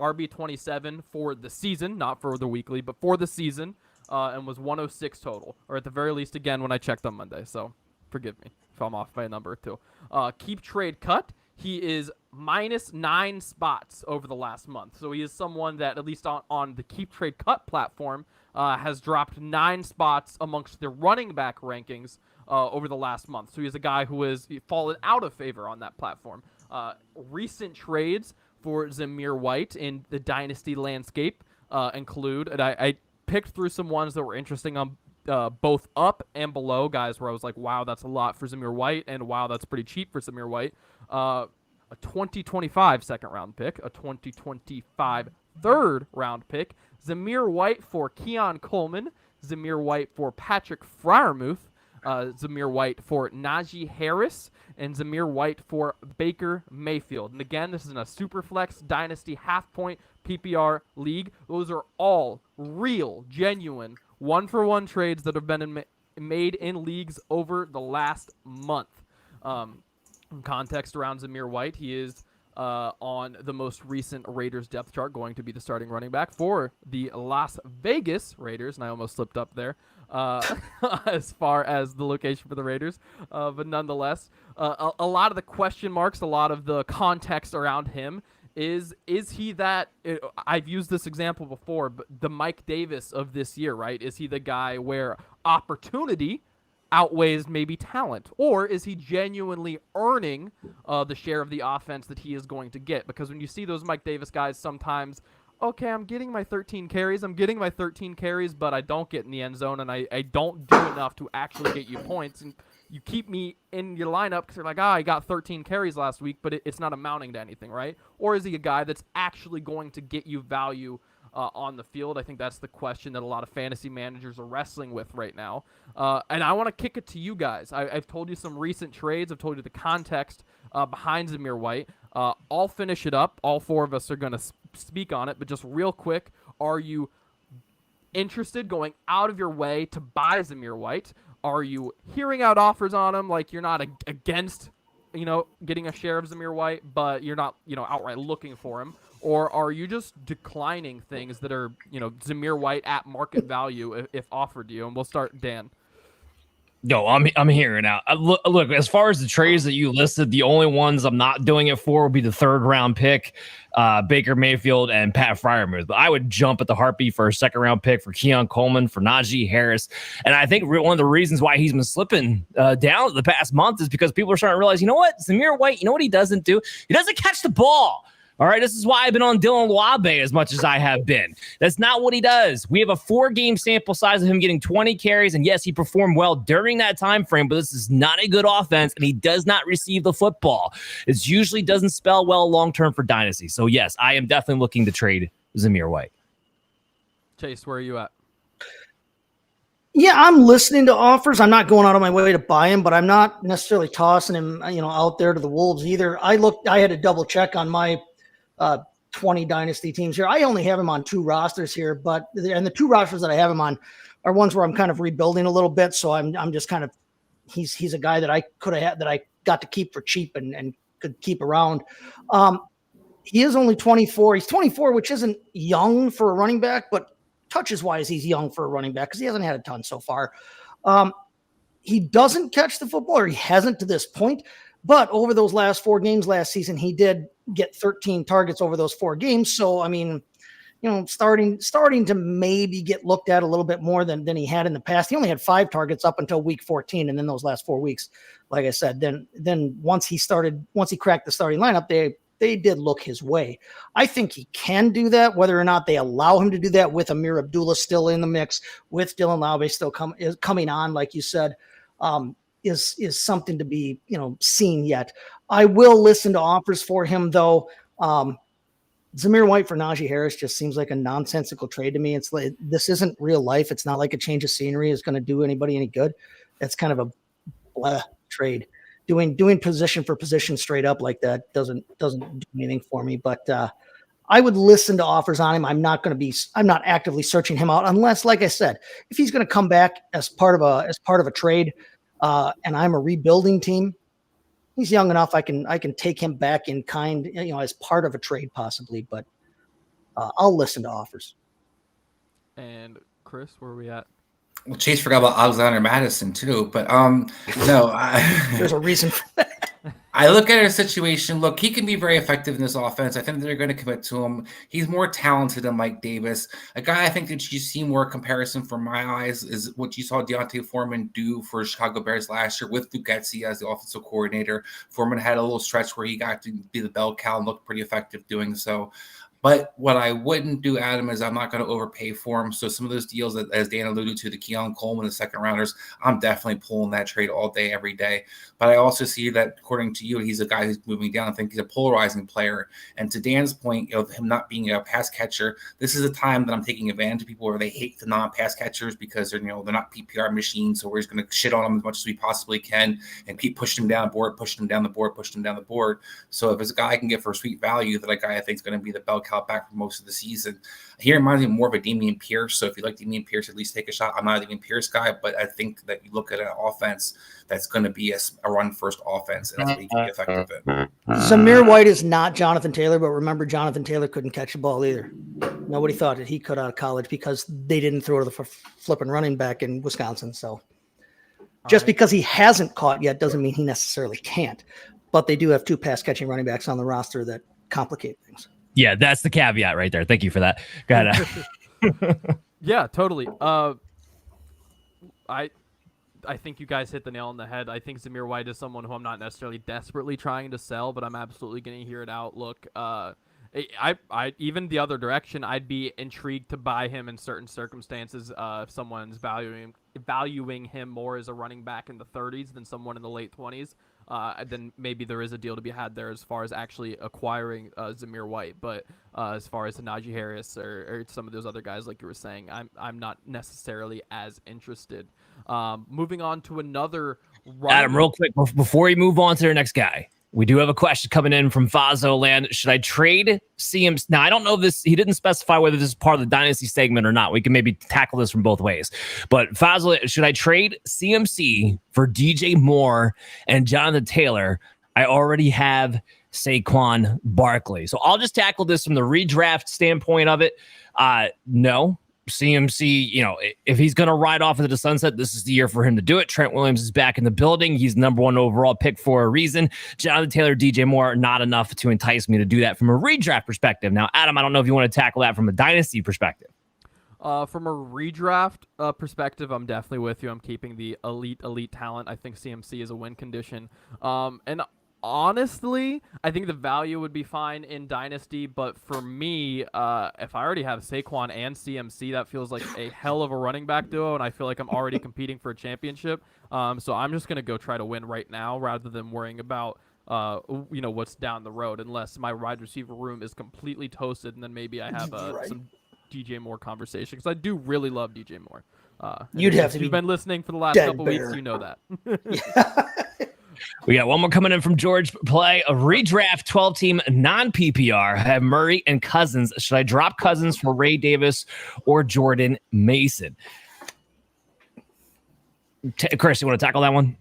S5: RB 27 for the season, not for the weekly, but for the season, and was 106 total, or at the very least, again, when I checked on Monday. So forgive me if I'm off by a number or 2. Keep trade cut, he is -9 spots over the last month. So he is someone that, at least on the Keep Trade Cut platform, has dropped 9 spots amongst the running back rankings over the last month. So he's a guy who has fallen out of favor on that platform. Recent trades for Zamir White in the Dynasty landscape include, and I picked through some ones that were interesting on both up and below, guys, where I was like, wow, that's a lot for Zamir White, and wow, that's pretty cheap for Zamir White. A 2025 second-round pick, a 2025 third-round pick, Zamir White for Keon Coleman, Zamir White for Patrick Freiermuth, Zamir White for Najee Harris, and Zamir White for Baker Mayfield. And again, this is in a Superflex Dynasty half-point PPR league. Those are all real, genuine, one-for-one trades that have been made in leagues over the last month. Context around Zamir White, he is on the most recent Raiders depth chart, going to be the starting running back for the Las Vegas Raiders, and I almost slipped up there as far as the location for the Raiders, but nonetheless, a lot of the question marks, a lot of the context around him is he that, I've used this example before, but the Mike Davis of this year, right? Is he the guy where opportunity outweighs maybe talent, or is he genuinely earning the share of the offense that he is going to get? Because when you see those Mike Davis guys, sometimes, okay, I'm getting my 13 carries, but I don't get in the end zone, and I don't do enough to actually get you points, and you keep me in your lineup because you're like, I got 13 carries last week, but it's not amounting to anything, right? Or is he a guy that's actually going to get you value on the field? I think that's the question that a lot of fantasy managers are wrestling with right now. And I want to kick it to you guys. I've told you some recent trades. I've told you the context behind Zamir White. I'll finish it up. All four of us are going to speak on it, but just real quick, are you interested, going out of your way to buy Zamir White? Are you hearing out offers on him? Like, you're not against, getting a share of Zamir White, but you're not, outright looking for him? Or are you just declining things that are, Zamir White at market value if offered to you? And we'll start, Dan.
S2: Yo, I'm hearing out. Look, as far as the trades that you listed, the only ones I'm not doing it for will be the 3rd round pick, Baker Mayfield and Pat Freiermuth. But I would jump at the heartbeat for a 2nd round pick for Keon Coleman, for Najee Harris. And I think one of the reasons why he's been slipping down the past month is because people are starting to realize, you know what, Zamir White, you know what he doesn't do? He doesn't catch the ball. All right, this is why I've been on Dylan Luabe as much as I have been. That's not what he does. We have a 4-game sample size of him getting 20 carries, and yes, he performed well during that time frame, but this is not a good offense, and he does not receive the football. It usually doesn't spell well long-term for Dynasty. So, yes, I am definitely looking to trade Zamir White.
S5: Chase, where are you at?
S3: Yeah, I'm listening to offers. I'm not going out of my way to buy him, but I'm not necessarily tossing him, out there to the Wolves either. I had to double check on my 20 Dynasty teams here. I only have him on 2 rosters here, and the 2 rosters that I have him on are ones where I'm kind of rebuilding a little bit. So I'm just kind of, he's a guy that I could have had, that I got to keep for cheap and could keep around. He is only 24. He's 24, which isn't young for a running back, but touches wise, he's young for a running back because he hasn't had a ton so far. He doesn't catch the football, or he hasn't to this point. But over those last 4 games last season, he did get 13 targets over those 4 games. So, I mean, starting to maybe get looked at a little bit more than he had in the past. He only had 5 targets up until week 14. And then those last 4 weeks, like I said, then once he cracked the starting lineup, they did look his way. I think he can do that, whether or not they allow him to do that with Amir Abdullah still in the mix, with Dylan Laube still coming on, like you said. Is something to be, seen yet. I will listen to offers for him, though. Zamir White for Najee Harris just seems like a nonsensical trade to me. It's like, this isn't real life. It's not like a change of scenery is going to do anybody any good. It's kind of a blah trade. Doing position for position straight up like that doesn't do anything for me. But I would listen to offers on him. I'm not actively searching him out unless, like I said, if he's going to come back as part of a trade. And I'm a rebuilding team. He's young enough. I can take him back in kind, as part of a trade possibly, but I'll listen to offers.
S5: And Chris, where are we at?
S4: Well, Chase forgot about Alexander Madison too, but no,
S3: there's a reason for that.
S4: I look at our situation. Look, he can be very effective in this offense. I think they're going to commit to him. He's more talented than Mike Davis. A guy I think that you see more comparison from my eyes is what you saw Deontay Foreman do for Chicago Bears last year with Dugetzi as the offensive coordinator. Foreman had a little stretch where he got to be the bell cow and looked pretty effective doing so. But what I wouldn't do, Adam, is I'm not going to overpay for him. So some of those deals that, as Dan alluded to, the Keon Coleman, the 2nd rounders, I'm definitely pulling that trade all day, every day. But I also see that, according to you, he's a guy who's moving down. I think he's a polarizing player. And to Dan's point of him not being a pass catcher, this is a time that I'm taking advantage of people where they hate the non-pass catchers because they're not PPR machines. So we're just going to shit on them as much as we possibly can and keep pushing him down the board, pushing him down the board, pushing him down the board. So if it's a guy I can get for a sweet value, that a guy I think is going to be the bell cow back for most of the season. He reminds me more of a Damian Pierce. So if you like Damian Pierce, at least take a shot. I'm not a Damian Pierce guy, but I think that you look at an offense that's going to be a run-first offense, and that's what he can be effective at.
S3: Zamir White is not Jonathan Taylor, but remember, Jonathan Taylor couldn't catch the ball either. Nobody thought that he could out of college because they didn't throw to the flipping running back in Wisconsin. So just because he hasn't caught yet doesn't mean he necessarily can't. But they do have 2 pass-catching running backs on the roster that complicate things.
S2: Yeah, that's the caveat right there. Thank you for that. Go ahead.
S5: Yeah, totally. I think you guys hit the nail on the head. I think Zamir White is someone who I'm not necessarily desperately trying to sell, but I'm absolutely going to hear it out. Look, I even the other direction, I'd be intrigued to buy him in certain circumstances. If someone's valuing him more as a running back in the 30s than someone in the late 20s. then maybe there is a deal to be had there as far as actually acquiring Zamir White. But as far as Najee Harris or some of those other guys, like you were saying, I'm not necessarily as interested. Moving on to another
S2: Adam, real quick, before you move on to the next guy, we do have a question coming in from Fazo Land. Should I trade CMC? Now, I don't know this. He didn't specify whether this is part of the Dynasty segment or not. We can maybe tackle this from both ways. But Fazo, should I trade CMC for DJ Moore and Jonathan Taylor? I already have Saquon Barkley. So I'll just tackle this from the redraft standpoint of it. No. CMC, if he's going to ride off into the sunset, this is the year for him to do it. Trent Williams is back in the building. He's number one overall pick for a reason. Jonathan Taylor, DJ Moore, not enough to entice me to do that from a redraft perspective. Now, Adam, I don't know if you want to tackle that from a dynasty perspective.
S5: From a redraft perspective, I'm definitely with you. I'm keeping the elite talent. I think CMC is a win condition. And honestly, I think the value would be fine in Dynasty, but for me, if I already have Saquon and CMC, that feels like a hell of a running back duo, and I feel like I'm already competing for a championship. So I'm just going to go try to win right now rather than worrying about what's down the road, unless my wide receiver room is completely toasted, and then maybe I have some DJ Moore conversation, because I do really love DJ Moore. If you've been listening for the last couple weeks, you know that.
S2: We got one more coming in from George Play. A redraft 12-team non-PPR. I have Murray and Cousins. Should I drop Cousins for Ray Davis or Jordan Mason? Chris, you want to tackle that one?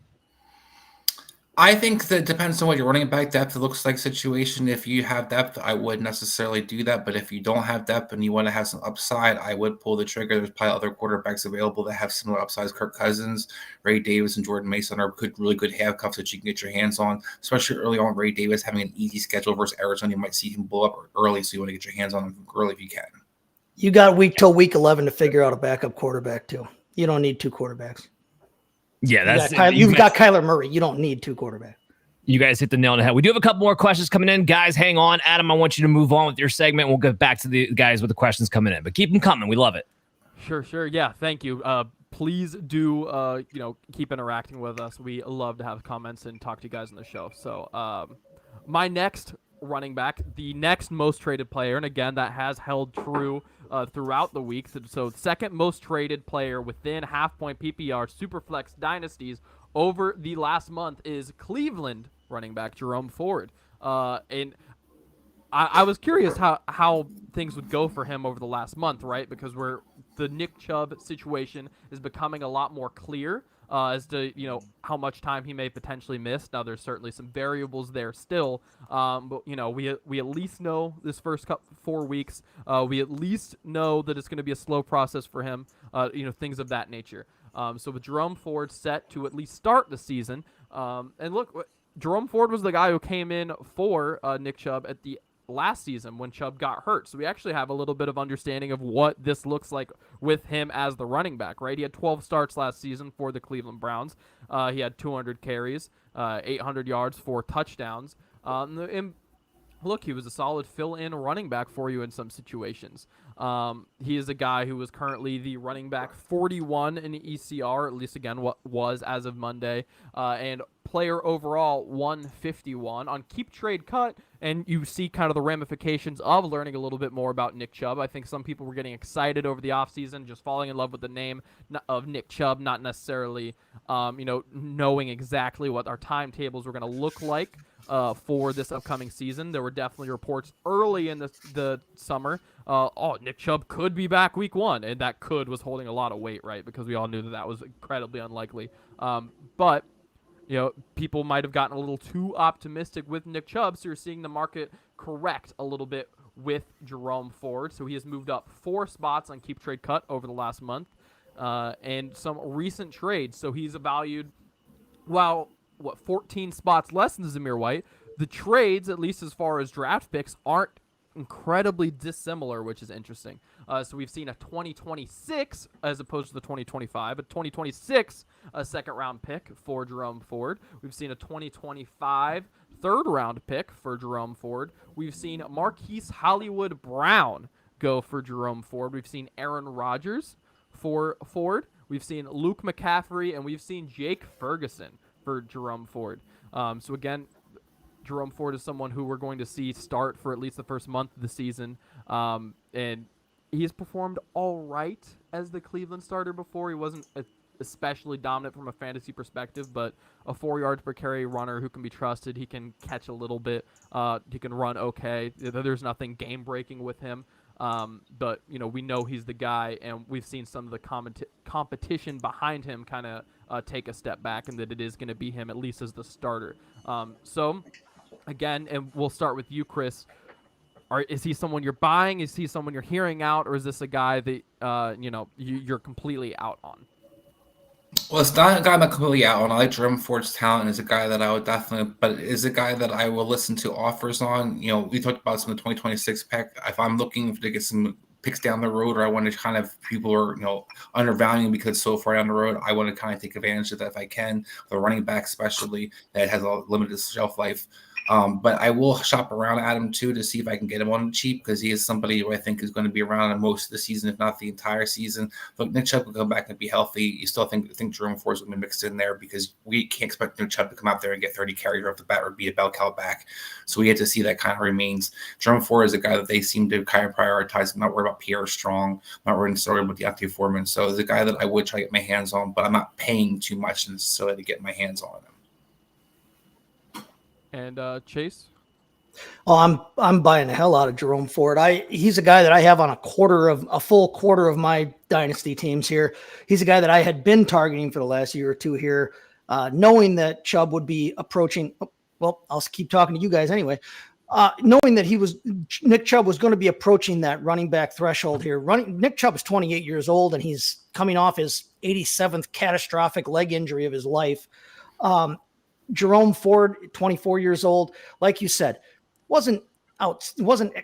S4: I think that depends on what your running back depth looks like situation. If you have depth, I wouldn't necessarily do that. But if you don't have depth and you want to have some upside, I would pull the trigger. There's probably other quarterbacks available that have similar upsides. Kirk Cousins, Ray Davis, and Jordan Mason are really good handcuffs that you can get your hands on, especially early on. Ray Davis having an easy schedule versus Arizona, you might see him blow up early, so you want to get your hands on him early if you can.
S3: You got a week till week 11 to figure out a backup quarterback too. You don't need two quarterbacks.
S2: Yeah,
S3: you've got Kyler Murray. You don't need two quarterbacks.
S2: You guys hit the nail on the head. We do have a couple more questions coming in. Guys, hang on. Adam, I want you to move on with your segment. We'll get back to the guys with the questions coming in. But keep them coming. We love it.
S5: Sure. Yeah, thank you. Please do, keep interacting with us. We love to have comments and talk to you guys on the show. So my next running back, the next most traded player, and again, that has held true throughout the week. So second most traded player within half-point PPR Superflex dynasties over the last month is Cleveland running back Jerome Ford. And I was curious how things would go for him over the last month, right? Because the Nick Chubb situation is becoming a lot more clear as to how much time he may potentially miss. Now there's certainly some variables there still, but we at least know this first 4 weeks. We at least know that it's going to be a slow process for him. Things of that nature. So with Jerome Ford set to at least start the season, and look, Jerome Ford was the guy who came in for Nick Chubb at the last season when Chubb got hurt. So we actually have a little bit of understanding of what this looks like with him as the running back, right? He had 12 starts last season for the Cleveland Browns. He had 200 carries, 800 yards, 4 touchdowns. And look, he was a solid fill-in running back for you in some situations. He is a guy who was currently the running back 41 in the ECR, at least again what was as of Monday, and player overall 151 on Keep Trade Cut. And you see kind of the ramifications of learning a little bit more about Nick Chubb. I think some people were getting excited over the offseason, just falling in love with the name of Nick Chubb, not necessarily, knowing exactly what our timetables were going to look like for this upcoming season. There were definitely reports early in the summer. Nick Chubb could be back week 1, and that could was holding a lot of weight, right? Because we all knew that was incredibly unlikely. But people might have gotten a little too optimistic with Nick Chubb, so you're seeing the market correct a little bit with Jerome Ford. So he has moved up 4 spots on Keep Trade Cut over the last month, and some recent trades. So he's valued, 14 spots less than Zamir White. The trades, at least as far as draft picks, aren't incredibly dissimilar, which is interesting. So we've seen a 2026 as opposed to the 2025, a 2026 second-round pick for Jerome Ford. We've seen a 2025 third-round pick for Jerome Ford. We've seen Marquise Hollywood Brown go for Jerome Ford. We've seen Aaron Rodgers for Ford. We've seen Luke McCaffrey, and we've seen Jake Ferguson for Jerome Ford. So again, Jerome Ford is someone who we're going to see start for at least the first month of the season. And he's performed all right as the Cleveland starter before. He wasn't especially dominant from a fantasy perspective, but a 4 yards per carry runner who can be trusted. He can catch a little bit. He can run okay. There's nothing game breaking with him. But we know he's the guy, and we've seen some of the competition behind him kind of take a step back, and that it is going to be him at least as the starter. So again, and we'll start with you, Chris. Is he someone you're buying? Is he someone you're hearing out, or is this a guy that you're completely out on?
S4: Well, it's not a guy I'm completely out on. I like Jerome Ford's talent. Is a guy that I would definitely, but is a guy that I will listen to offers on. We talked about some of the 2026 pick. If I'm looking to get some picks down the road, or I want to kind of people are undervaluing because it's so far down the road, I want to kind of take advantage of that if I can. The running back, especially, that has a limited shelf life. But I will shop around at him too to see if I can get him on cheap, because he is somebody who I think is going to be around most of the season, if not the entire season. Look, Nick Chubb will come back and be healthy. You still think Jerome Ford is going to be mixed in there, because we can't expect Nick Chubb to come out there and get 30 carries off the bat or be a bell cow back. So we get to see that kind of remains. Jerome Ford is a guy that they seem to kind of prioritize. I'm not worried about Pierre Strong. I'm not worried about Deontay Foreman. So it's a guy that I would try to get my hands on, but I'm not paying too much necessarily to get my hands on him.
S5: And Chase?
S3: Oh, I'm buying the hell out of Jerome Ford. He's a guy that I have on a full quarter of my dynasty teams here. He's a guy that I had been targeting for the last year or two here, knowing that Chubb would be approaching. Well, I'll keep talking to you guys anyway. Knowing that Nick Chubb was going to be approaching that running back threshold here. Nick Chubb is 28 years old, and he's coming off his 87th catastrophic leg injury of his life. Jerome Ford, 24 years old, like you said, wasn't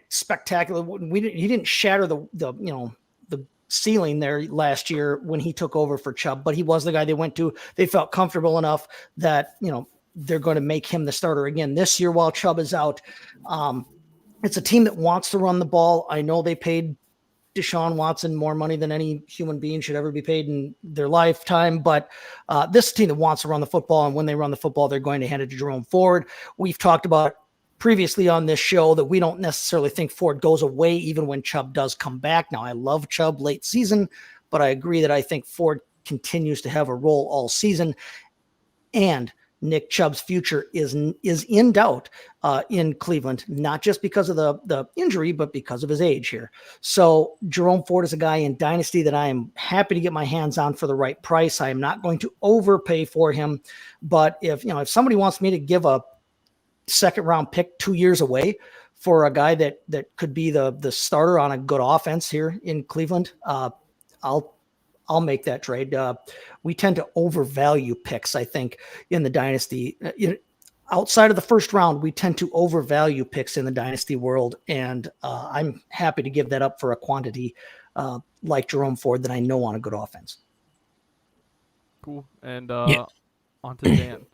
S3: spectacular. He didn't shatter the ceiling there last year when he took over for Chubb, but he was the guy they went to. They felt comfortable enough that they're going to make him the starter again this year while Chubb is out. It's a team that wants to run the ball. I know they paid Deshaun Watson more money than any human being should ever be paid in their lifetime. But this team that wants to run the football, and when they run the football, they're going to hand it to Jerome Ford. We've talked about previously on this show that we don't necessarily think Ford goes away even when Chubb does come back. Now, I love Chubb late season, but I agree that I think Ford continues to have a role all season. And Nick Chubb's future is in doubt in Cleveland, not just because of the injury, but because of his age here. So Jerome Ford is a guy in Dynasty that I am happy to get my hands on for the right price. I am not going to overpay for him, but if somebody wants me to give a second round pick 2 years away for a guy that could be the starter on a good offense here in Cleveland, I'll make that trade. We tend to overvalue picks, I think, in the Dynasty. Outside of the first round, we tend to overvalue picks in the Dynasty world, and I'm happy to give that up for a quantity like Jerome Ford that I know on a good offense.
S5: Cool. And on to Dan.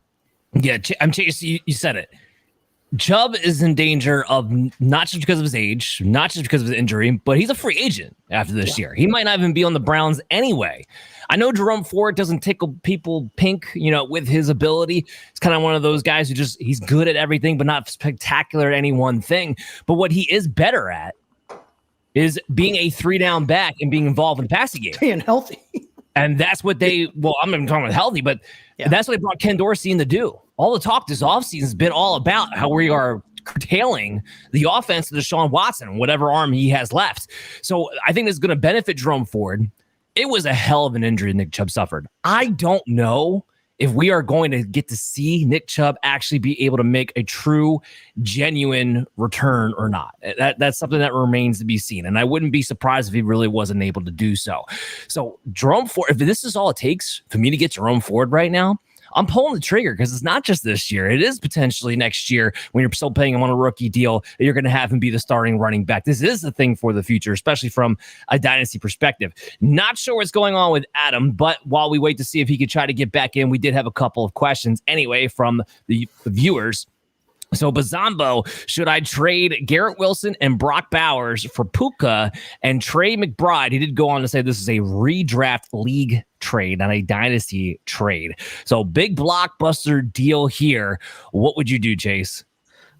S2: Yeah, I'm Chase. You said it. Chubb is in danger of not just because of his age, not just because of his injury, but he's a free agent after this year. He might not even be on the Browns anyway. I know Jerome Ford doesn't tickle people pink, with his ability. It's kind of one of those guys who he's good at everything, but not spectacular at any one thing. But what he is better at is being a 3-down back and being involved in the passing game.
S3: Being healthy.
S2: And that's what I'm not even talking about healthy, but that's what they brought Ken Dorsey in to do. All the talk this offseason has been all about how we are curtailing the offense to Deshaun Watson, whatever arm he has left. So I think this is going to benefit Jerome Ford. It was a hell of an injury Nick Chubb suffered. I don't know if we are going to get to see Nick Chubb actually be able to make a true, genuine return or not. That's something that remains to be seen. And I wouldn't be surprised if he really wasn't able to do so. So Jerome Ford, if this is all it takes for me to get Jerome Ford right now, I'm pulling the trigger, because it's not just this year. It is potentially next year when you're still paying him on a rookie deal that you're going to have him be the starting running back. This is the thing for the future, especially from a dynasty perspective. Not sure what's going on with Adam, but while we wait to see if he could try to get back in, we did have a couple of questions anyway from the viewers. So Bazambo, should I trade Garrett Wilson and Brock Bowers for Puka and Trey McBride? He did go on to say this is a redraft league trade, not a dynasty trade. So big blockbuster deal here. What would you do, Chase?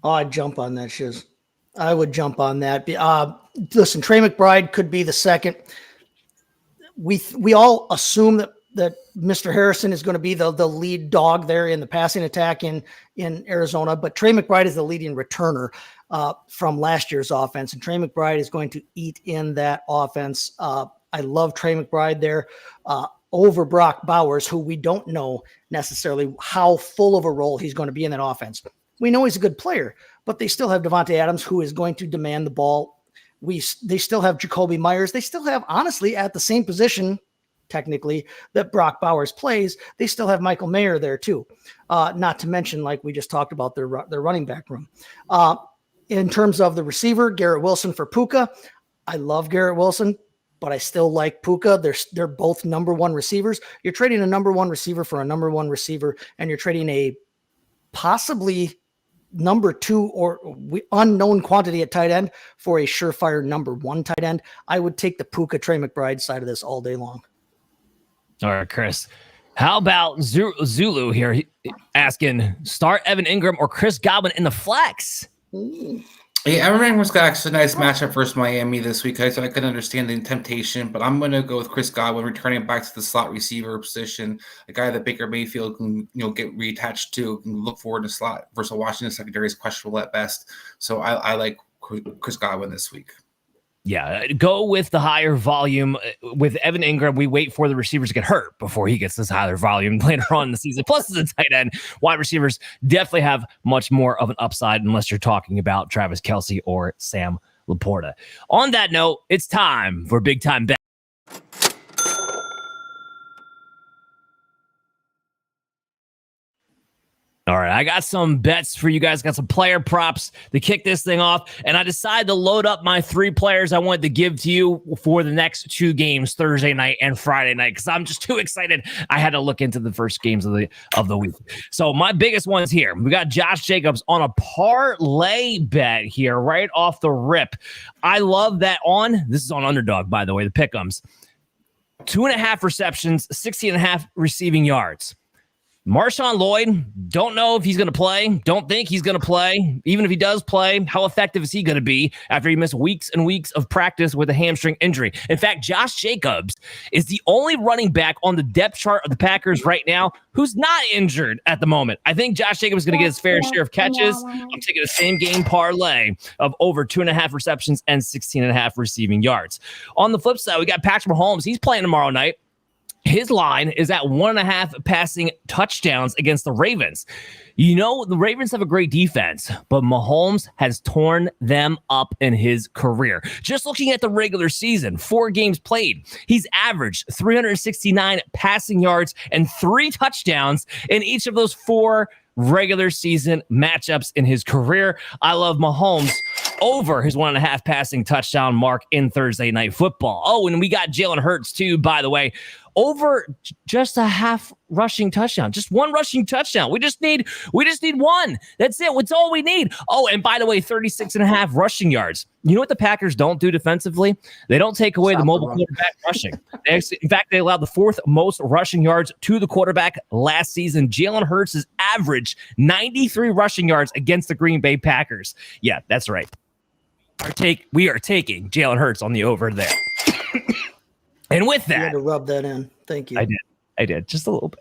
S3: Oh, I'd jump on that, Shiz. I would jump on that. Listen, Trey McBride could be the second. We all assume that Mr. Harrison is going to be the lead dog there in the passing attack in Arizona, but Trey McBride is the leading returner from last year's offense, and Trey McBride is going to eat in that offense. I love Trey McBride there over Brock Bowers, who we don't know necessarily how full of a role he's going to be in that offense. We know he's a good player, but they still have Devontae Adams, who is going to demand the ball. They still have Jacoby Myers. They still have, honestly, at the same position, technically, that Brock Bowers plays, they still have Michael Mayer there too. Not to mention, like we just talked about, their running back room. In terms of the receiver, Garrett Wilson for Puka. I love Garrett Wilson, but I still like Puka. They're both number one receivers. You're trading a number one receiver for a number one receiver, and you're trading a possibly number two or unknown quantity at tight end for a surefire number one tight end. I would take the Puka Trey McBride side of this all day long.
S2: All right, Chris. How about Zulu here asking start Evan Ingram or Chris Godwin in the flex?
S4: Yeah, Evan Ingram's got actually a nice matchup versus Miami this week, so I can understand the temptation, but I'm going to go with Chris Godwin, returning back to the slot receiver position, a guy that Baker Mayfield can get reattached to, can look forward to slot versus Washington secondary is questionable at best. So I like Chris Godwin this week.
S2: Yeah, go with the higher volume. With Evan Ingram, we wait for the receivers to get hurt before he gets this higher volume later on in the season. Plus, as a tight end, wide receivers definitely have much more of an upside unless you're talking about Travis Kelce or Sam Laporta. On that note, it's time for Big Time Bet. All right, I got some bets for you guys. Got some player props to kick this thing off, and I decided to load up my 3 players I wanted to give to you for the next 2 games, Thursday night and Friday night, because I'm just too excited. I had to look into the first games of the week. So my biggest ones here, we got Josh Jacobs on a parlay bet here right off the rip. I love that this is on Underdog, by the way, the pick'ems. 2.5 receptions, 16.5 receiving yards. Marshawn Lloyd, don't know if he's going to play. Don't think he's going to play. Even if he does play, how effective is he going to be after he missed weeks and weeks of practice with a hamstring injury? In fact, Josh Jacobs is the only running back on the depth chart of the Packers right now who's not injured at the moment. I think Josh Jacobs is going to get his fair share of catches. I'm taking a same game parlay of over 2.5 receptions and 16.5 receiving yards. On the flip side, we got Patrick Mahomes. He's playing tomorrow night. His line is at 1.5 passing touchdowns against the Ravens. The Ravens have a great defense, but Mahomes has torn them up in his career. Just looking at the regular season, 4 games played, he's averaged 369 passing yards and 3 touchdowns in each of those 4 regular season matchups in his career. I love Mahomes over his 1.5 passing touchdown mark in Thursday Night Football. Oh, and we got Jalen Hurts too, by the way, over just a half rushing touchdown, just 1 rushing touchdown. We just need 1. That's it. That's all we need. Oh, and by the way, 36.5 rushing yards. You know what the Packers don't do defensively? They don't take away the mobile quarterback rushing. In fact, they allowed the 4th most rushing yards to the quarterback last season. Jalen Hurts has averaged 93 rushing yards against the Green Bay Packers. Yeah, that's right. We are taking Jalen Hurts on the over there. And with that,
S3: you had to rub that in. Thank you.
S2: I did just a little bit.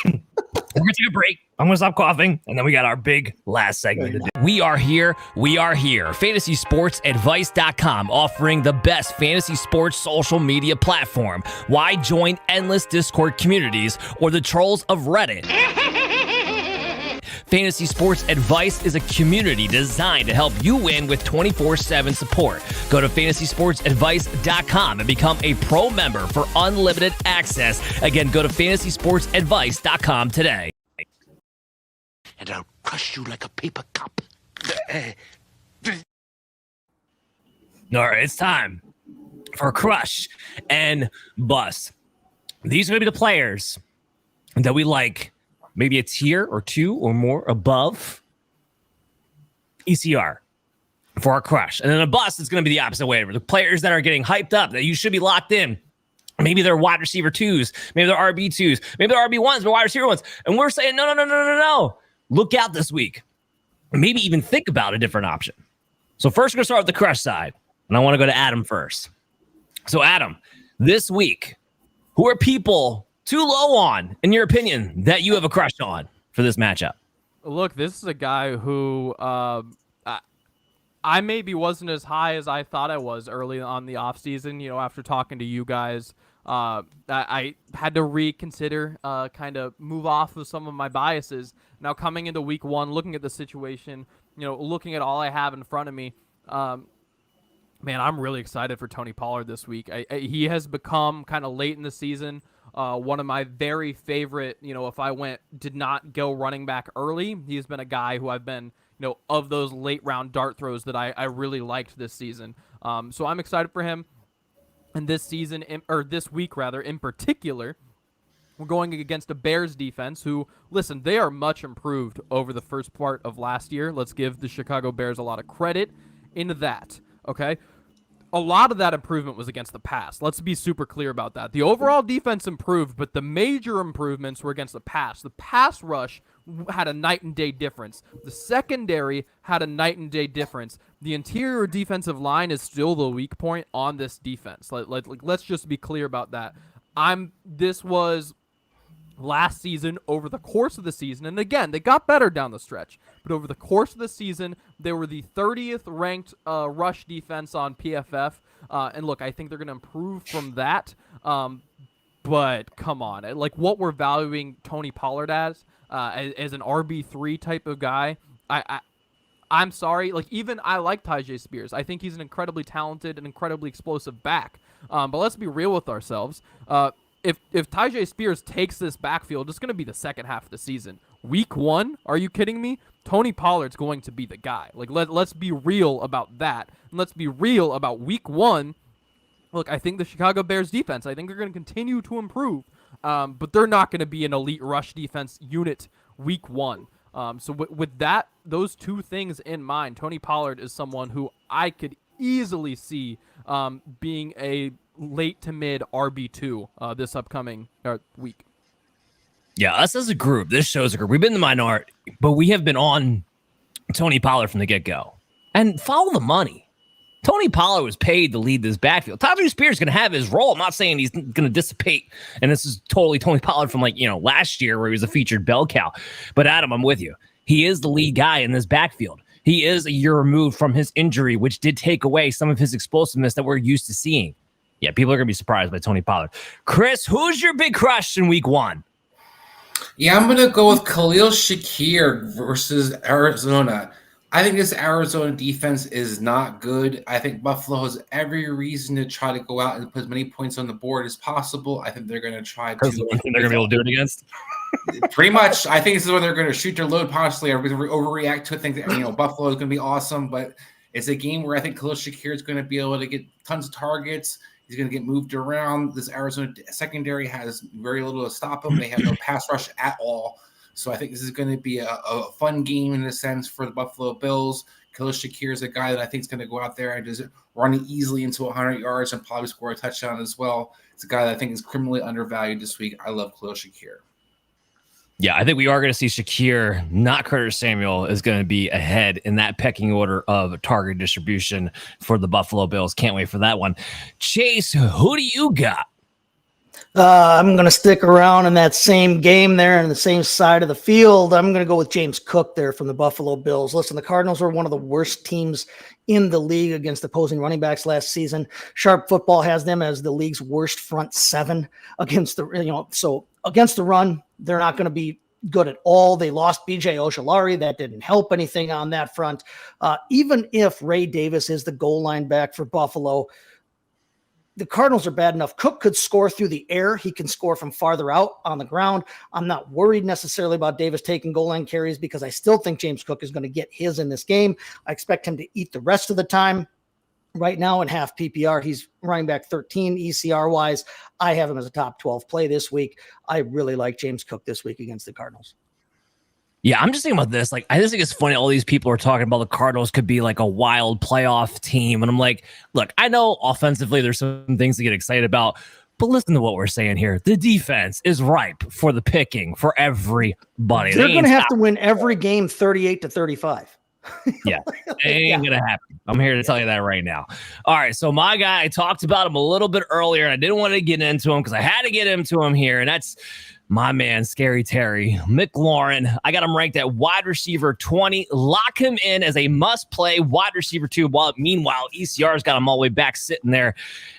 S2: We're gonna take a break. I'm gonna stop coughing, and then we got our big last segment. We are here. FantasySportsAdvice.com, offering the best fantasy sports social media platform. Why join endless Discord communities or the trolls of Reddit? Fantasy Sports Advice is a community designed to help you win with 24/7 support. Go to FantasySportsAdvice.com and become a pro member for unlimited access. Again, go to FantasySportsAdvice.com today.
S7: And I'll crush you like a paper cup.
S2: All right, it's time for Crush and Bust. These are going to be the players that we like maybe a tier or 2 or more above ECR for our crush. And then a bust is going to be the opposite way. The players that are getting hyped up, that you should be locked in. Maybe they're wide receiver 2s. Maybe they're RB 2s. Maybe they're RB 1s, but wide receiver 1s. And we're saying, no. Look out this week. Maybe even think about a different option. So first, we're going to start with the crush side. And I want to go to Adam first. So Adam, this week, who are people too low on, in your opinion, that you have a crush on for this matchup?
S5: Look, this is a guy who I maybe wasn't as high as I thought I was early on the offseason. After talking to you guys, I had to reconsider, kind of move off of some of my biases. Now coming into week 1, looking at the situation, looking at all I have in front of me, man, I'm really excited for Tony Pollard this week. He has become kind of late in the season one of my very favorite, if I did not go running back early, he's been a guy who I've been, of those late round dart throws that I really liked this season. So I'm excited for him. And this season, or this week rather, in particular, we're going against a Bears defense who, listen, they are much improved over the first part of last year. Let's give the Chicago Bears a lot of credit in that, okay? A lot of that improvement was against the pass. Let's be super clear about that. The overall defense improved, but the major improvements were against the pass. The pass rush had a night and day difference. The secondary had a night and day difference. The interior defensive line is still the weak point on this defense. Let's just be clear about that. This was last season, over the course of the season, and again, they got better down the stretch, but over the course of the season, they were the 30th ranked rush defense on PFF, and look, I think they're going to improve from that, but come on, what we're valuing Tony Pollard as an RB3 type of guy, I'm sorry, even I like Tyjae Spears. I think he's an incredibly talented and incredibly explosive back, but let's be real with ourselves. If Tyjae Spears takes this backfield, it's going to be the second half of the season. Week 1, are you kidding me? Tony Pollard's going to be the guy. Let's be real about that. And let's be real about week 1. Look, I think the Chicago Bears defense, I think they're going to continue to improve, but they're not going to be an elite rush defense unit week 1. So with that, those two things in mind, Tony Pollard is someone who I could easily see being a late to mid RB2 this upcoming week.
S2: Yeah, us as a group, this show's a group. We've been the minority, but we have been on Tony Pollard from the get-go. And follow the money. Tony Pollard was paid to lead this backfield. Tyjae Spears is going to have his role. I'm not saying he's going to dissipate, and this is totally Tony Pollard from last year where he was a featured bell cow. But Adam, I'm with you. He is the lead guy in this backfield. He is a year removed from his injury, which did take away some of his explosiveness that we're used to seeing. Yeah, people are going to be surprised by Tony Pollard. Chris, who's your big crush in week 1?
S4: Yeah, I'm going to go with Khalil Shakir versus Arizona. I think this Arizona defense is not good. I think Buffalo has every reason to try to go out and put as many points on the board as possible. I think they're going to try to.
S2: They're going to be able to do it against?
S4: Pretty much. I think this is where they're going to shoot their load possibly or overreact to it. Think that, Buffalo is going to be awesome, but it's a game where I think Khalil Shakir is going to be able to get tons of targets. He's going to get moved around. This Arizona secondary has very little to stop him. They have no pass rush at all. So I think this is going to be a fun game in a sense for the Buffalo Bills. Khalil Shakir is a guy that I think is going to go out there and just run easily into 100 yards and probably score a touchdown as well. It's a guy that I think is criminally undervalued this week. I love Khalil Shakir.
S2: Yeah, I think we are going to see Shakir, not Curtis Samuel, is going to be ahead in that pecking order of target distribution for the Buffalo Bills. Can't wait for that one. Chase, who do you got?
S3: I'm going to stick around in that same game there on the same side of the field. I'm going to go with James Cook there from the Buffalo Bills. Listen, the Cardinals were one of the worst teams in the league against opposing running backs last season. Sharp Football has them as the league's worst front 7 against the, so against the run, they're not going to be good at all. They lost BJ Ojolari. That didn't help anything on that front. Even if Ray Davis is the goal line back for Buffalo, the Cardinals are bad enough. Cook could score through the air. He can score from farther out on the ground. I'm not worried necessarily about Davis taking goal line carries because I still think James Cook is going to get his in this game. I expect him to eat the rest of the time. Right now in half PPR, he's running back 13 ECR wise. I have him as a top 12 play this week. I really like James Cook this week against the Cardinals.
S2: Yeah, I'm just thinking about this. Like, I just think it's funny. All these people are talking about the Cardinals could be like a wild playoff team. And I'm like, look, I know offensively there's some things to get excited about, but listen to what we're saying here. The defense is ripe for the picking for everybody.
S3: They're going to have to win every game 38-35.
S2: Yeah, it ain't going to happen. I'm here to tell you that right now. All right, so my guy, I talked about him a little bit earlier, and I didn't want to get into him because I had to get into him here, and that's my man, Scary Terry McLaurin. I got him ranked at wide receiver 20. Lock him in as a must-play wide receiver 2. While meanwhile, ECR's got him all the way back sitting there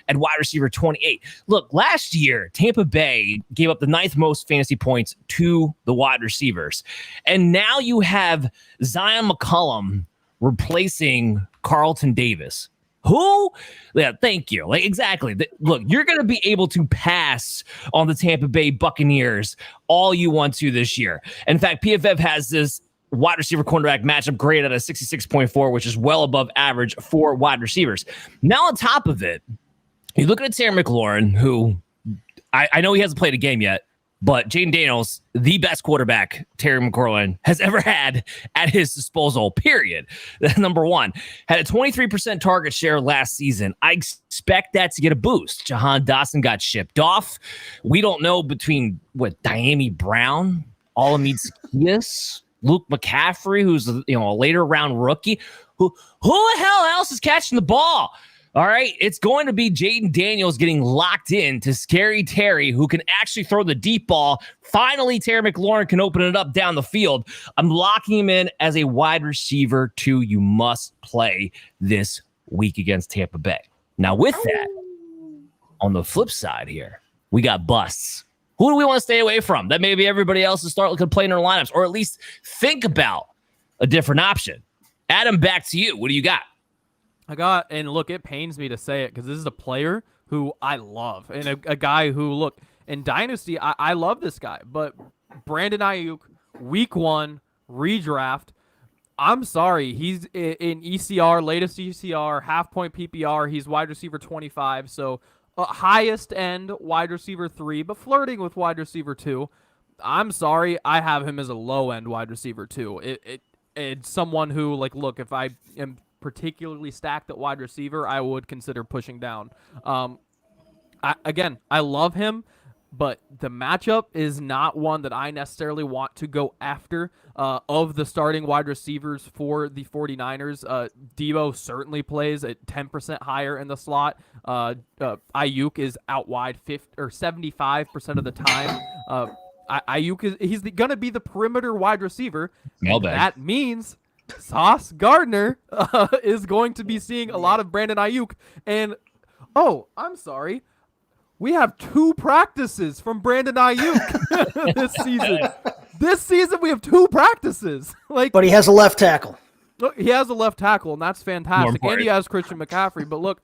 S2: at wide receiver 28. Look, last year, Tampa Bay gave up the 9th most fantasy points to the wide receivers. And now you have Zion McCollum replacing Carlton Davis. Who? Yeah, thank you. Like, exactly. Look, you're going to be able to pass on the Tampa Bay Buccaneers all you want to this year. In fact, PFF has this wide receiver cornerback matchup graded at a 66.4, which is well above average for wide receivers. Now, on top of it, you look at Terry McLaurin, who I know he hasn't played a game yet, but Jaden Daniels, the best quarterback Terry McLaurin has ever had at his disposal, period. Number one, had a 23% target share last season. I expect that to get a boost. Jahan Dotson got shipped off. We don't know between, Diami Brown, Alameda Zaccheaus, Luke McCaffrey, who's a later round rookie. Who the hell else is catching the ball? All right, it's going to be Jaden Daniels getting locked in to Scary Terry, who can actually throw the deep ball. Finally, Terry McLaurin can open it up down the field. I'm locking him in as a wide receiver 2. You must play this week against Tampa Bay. Now, with that, on the flip side here, we got busts. Who do we want to stay away from? That maybe everybody else will start looking to play in their lineups, or at least think about a different option. Adam, back to you. What do you got?
S5: And look, it pains me to say it because this is a player who I love and a guy who, look, in Dynasty, I love this guy, but Brandon Ayuk, week 1, redraft. I'm sorry. He's in ECR, latest ECR, half-point PPR. He's wide receiver 25, so highest end wide receiver 3, but flirting with wide receiver 2. I'm sorry. I have him as a low-end wide receiver 2. It's someone who, like, look, if I am particularly stacked at wide receiver, I would consider pushing down. I love him, but the matchup is not one that I necessarily want to go after. Of the starting wide receivers for the 49ers, Debo certainly plays at 10% higher in the slot. Ayuk is out wide 75% of the time. Ayuk he's going to be the perimeter wide receiver. That means Sauce Gardner is going to be seeing a lot of Brandon Ayuk. And, I'm sorry. We have 2 practices from Brandon Ayuk this season. This season, we have 2 practices.
S3: But he has a left tackle.
S5: Look, he has a left tackle, and that's fantastic. And he has Christian McCaffrey. But look,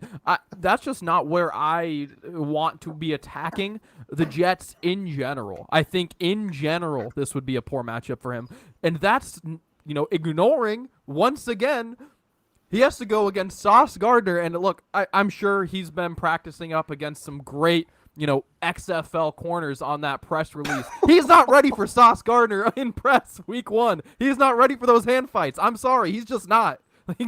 S5: that's just not where I want to be attacking the Jets in general. I think in general, this would be a poor matchup for him. And that's ignoring, once again, he has to go against Sauce Gardner. And look, I'm sure he's been practicing up against some great, XFL corners on that press release. He's not ready for Sauce Gardner in press week 1. He's not ready for those hand fights. I'm sorry. He's just not.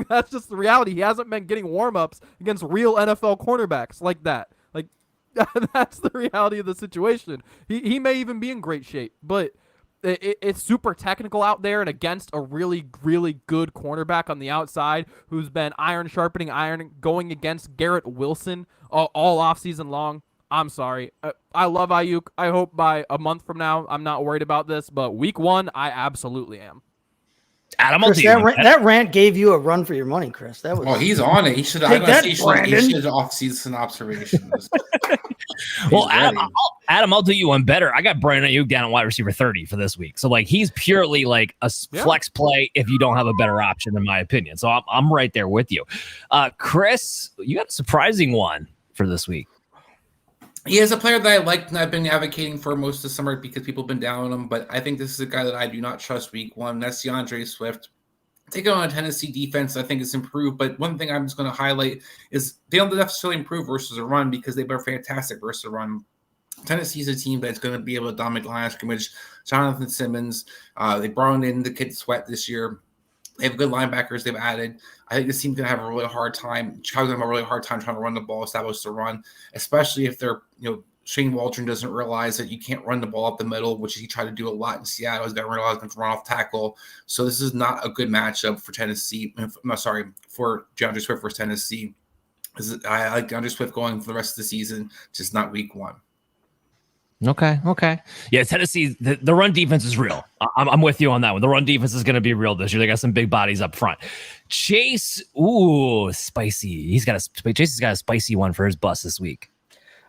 S5: That's just the reality. He hasn't been getting warm-ups against real NFL cornerbacks like that. That's the reality of the situation. He may even be in great shape, but it's super technical out there and against a really, really good cornerback on the outside who's been iron sharpening iron, going against Garrett Wilson all offseason long. I'm sorry. I love Ayuk. I hope by a month from now I'm not worried about this, but week 1, I absolutely am.
S2: Adam,
S3: Chris, that rant gave you a run for your money, Chris. That was.
S4: Oh, he's on it. He should have off-season observations.
S2: Well, Adam, I'll do you one better. I got Brandon Ayuk down at wide receiver 30 for this week. So, he's purely like a flex play if you don't have a better option, in my opinion. So, I'm right there with you. Chris, you got a surprising one for this week.
S4: He is a player that I like and I've been advocating for most of the summer because people have been down on him, but I think this is a guy that I do not trust week 1. That's DeAndre Swift. Taking on a Tennessee defense, I think it's improved, but one thing I'm just going to highlight is they don't necessarily improve versus a run because they were fantastic versus a run. Tennessee's a team that's going to be able to dominate the line of scrimmage. Jonathan Simmons. They brought in the kid Sweat this year. They have good linebackers they've added. I think this team's going to have a really hard time. Chicago's going to have a really hard time trying to run the ball, establish the run, especially if they're, Shane Waldron doesn't realize that you can't run the ball up the middle, which he tried to do a lot in Seattle. He's got to realize to run off tackle. So this is not a good matchup for Tennessee. For DeAndre Swift versus Tennessee. I like DeAndre Swift going for the rest of the season, just not week 1.
S2: Okay. Yeah, Tennessee, the run defense is real. I'm with you on that one. The run defense is going to be real this year. They got some big bodies up front. Chase, spicy. Chase has got a spicy one for his bus this week.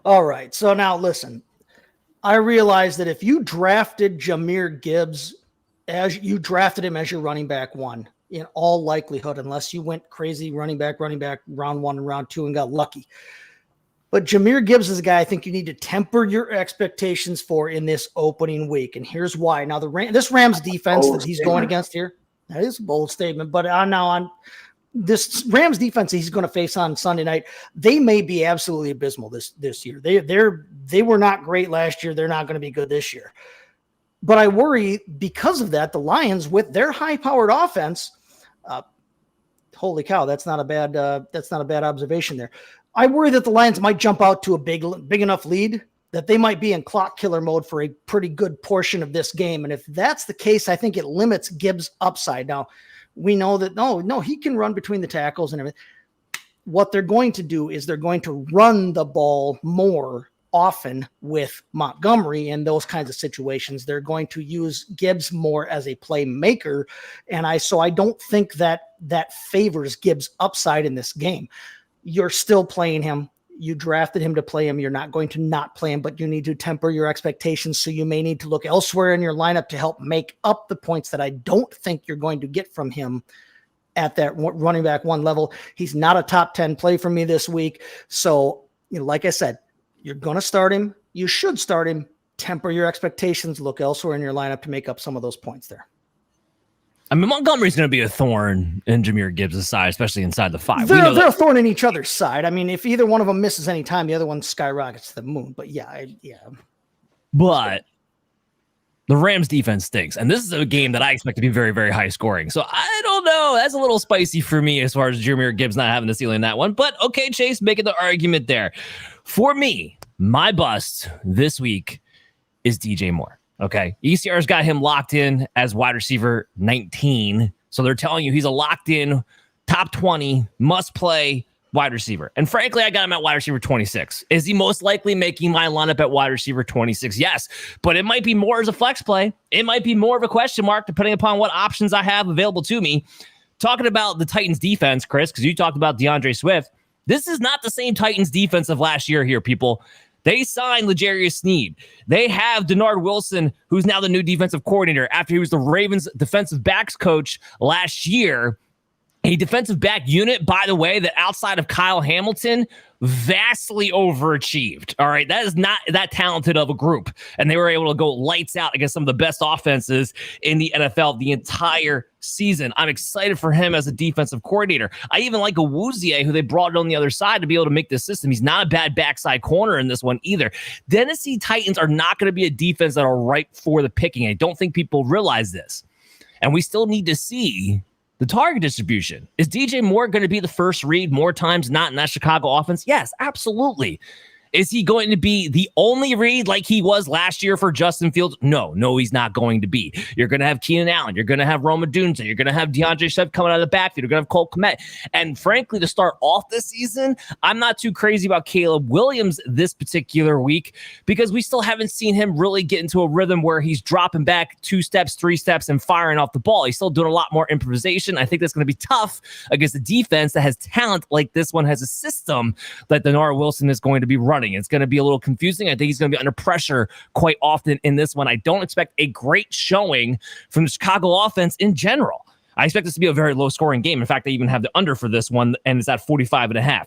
S3: All right. So now listen, I realize that if you drafted Jahmyr Gibbs as you drafted him as your running back 1, in all likelihood, unless you went crazy running back round 1 and round 2 and got lucky. But Jahmyr Gibbs is a guy I think you need to temper your expectations for in this opening week. And here's why. Now, this Rams defense that he's going against here, that is a bold statement. But on this Rams defense that he's going to face on Sunday night, they may be absolutely abysmal this year. They were not great last year. They're not going to be good this year. But I worry because of that, the Lions with their high-powered offense, holy cow, that's not a bad observation there. I worry that the Lions might jump out to a big enough lead that they might be in clock killer mode for a pretty good portion of this game. And if that's the case, I think it limits Gibbs' upside. Now, we know that, no, he can run between the tackles and everything. What they're going to do is they're going to run the ball more often with Montgomery in those kinds of situations. They're going to use Gibbs more as a playmaker. So I don't think that favors Gibbs' upside in this game. You're still playing him. You drafted him to play him. You're not going to not play him, but you need to temper your expectations. So you may need to look elsewhere in your lineup to help make up the points that I don't think you're going to get from him at that running back 1 level. He's not a top 10 play for me this week. So, like I said, you're going to start him. You should start him. Temper your expectations. Look elsewhere in your lineup to make up some of those points there.
S2: I mean, Montgomery's going to be a thorn in Jahmyr Gibbs' side, especially inside the 5.
S3: They're a thorn in each other's side. I mean, if either one of them misses any time, the other one skyrockets to the moon. But yeah.
S2: But the Rams defense stinks. And this is a game that I expect to be very, very high scoring. So I don't know. That's a little spicy for me as far as Jahmyr Gibbs not having the ceiling in that one. But okay, Chase, making the argument there. For me, my bust this week is DJ Moore. Okay. ECR's got him locked in as wide receiver 19. So they're telling you he's a locked in top 20 must play wide receiver. And frankly, I got him at wide receiver 26. Is he most likely making my lineup at wide receiver 26? Yes, but it might be more as a flex play. It might be more of a question mark depending upon what options I have available to me. Talking about the Titans defense, Chris, because you talked about DeAndre Swift. This is not the same Titans defense of last year here, people. They signed L'Jarius Sneed. They have Denard Wilson, who's now the new defensive coordinator after he was the Ravens defensive backs coach last year. A defensive back unit, by the way, that outside of Kyle Hamilton, vastly overachieved. All right. That is not that talented of a group. And they were able to go lights out against some of the best offenses in the NFL the entire season. I'm excited for him as a defensive coordinator. I even like Awuzie, who they brought on the other side to be able to make this system. He's not a bad backside corner in this one either. Tennessee Titans are not going to be a defense that are ripe for the picking. I don't think people realize this. And we still need to see the target distribution. Is DJ Moore going to be the first read more times not in that Chicago offense? Yes, absolutely. Is he going to be the only read like he was last year for Justin Fields? No, he's not going to be. You're going to have Keenan Allen. You're going to have Roma Dunze. You're going to have DeAndre Swift coming out of the backfield. You're going to have Cole Kmet. And frankly, to start off this season, I'm not too crazy about Caleb Williams this particular week because we still haven't seen him really get into a rhythm where he's dropping back 2 steps, 3 steps, and firing off the ball. He's still doing a lot more improvisation. I think that's going to be tough against a defense that has talent like this one has a system that Denard Wilson is going to be running. It's going to be a little confusing. I think he's going to be under pressure quite often in this one. I don't expect a great showing from the Chicago offense in general. I expect this to be a very low scoring game. In fact, I even have the under for this one, and it's at 45.5.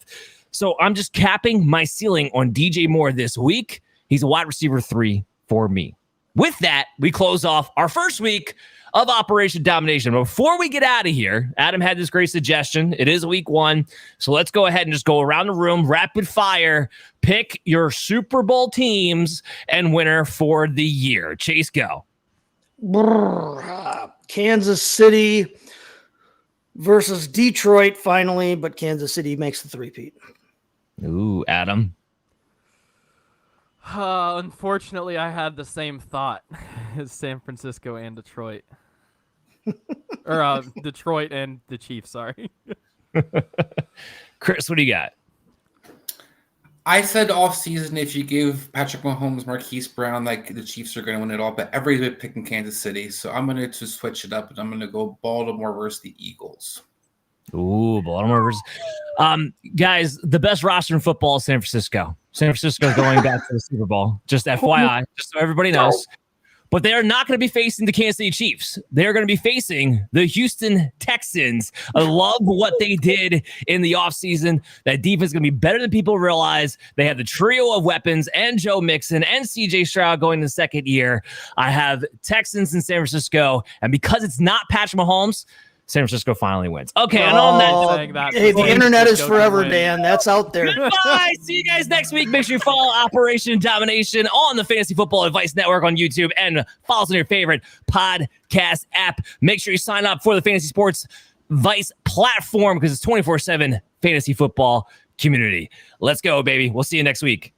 S2: So I'm just capping my ceiling on DJ Moore this week. He's a wide receiver 3 for me. With that, we close off our first week of Operation Domination. Before we get out of here, Adam had this great suggestion. It is week 1. So let's go ahead and just go around the room, rapid fire, pick your Super Bowl teams and winner for the year. Chase, go.
S3: Kansas City versus Detroit finally, but Kansas City makes the three-peat.
S2: Ooh, Adam.
S5: Unfortunately, I had the same thought as San Francisco and Detroit. Or Detroit and the Chiefs, sorry.
S2: Chris, what do you got?
S4: I said off season, if you give Patrick Mahomes, Marquise Brown, like the Chiefs are going to win it all, but everybody's been picking Kansas City. So I'm going to just switch it up and I'm going to go Baltimore versus the Eagles.
S2: Ooh, Baltimore versus. Guys, the best roster in football is San Francisco. San Francisco is going back to the Super Bowl. Just FYI, just so everybody knows. But they are not going to be facing the Kansas City Chiefs. They're going to be facing the Houston Texans. I love what they did in the offseason. That defense is going to be better than people realize. They have the trio of weapons and Joe Mixon and CJ Stroud going to the second year. I have Texans in San Francisco. And because it's not Patrick Mahomes, San Francisco finally wins. Okay, and on that,
S3: hey, the internet is forever, Dan. That's out there.
S2: Goodbye. See you guys next week. Make sure you follow Operation Domination on the Fantasy Football Advice Network on YouTube and follow us on your favorite podcast app. Make sure you sign up for the Fantasy Sports Vice platform because it's 24/7 fantasy football community. Let's go, baby. We'll see you next week.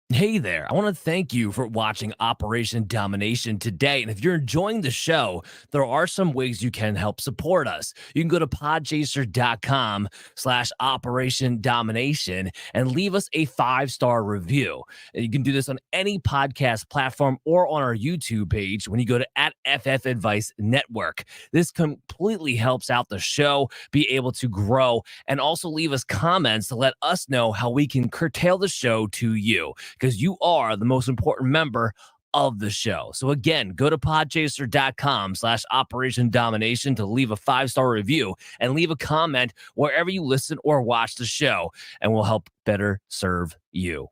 S2: Hey there, I want to thank you for watching Operation Domination today. And if you're enjoying the show, there are some ways you can help support us. You can go to podchaser.com/Operation Domination and leave us a 5-star review. And you can do this on any podcast platform or on our YouTube page when you go to @FF Advice Network. This completely helps out the show be able to grow, and also leave us comments to let us know how we can curtail the show to you, because you are the most important member of the show. So again, go to podchaser.com/Operation Domination to leave a 5-star review and leave a comment wherever you listen or watch the show, and we'll help better serve you.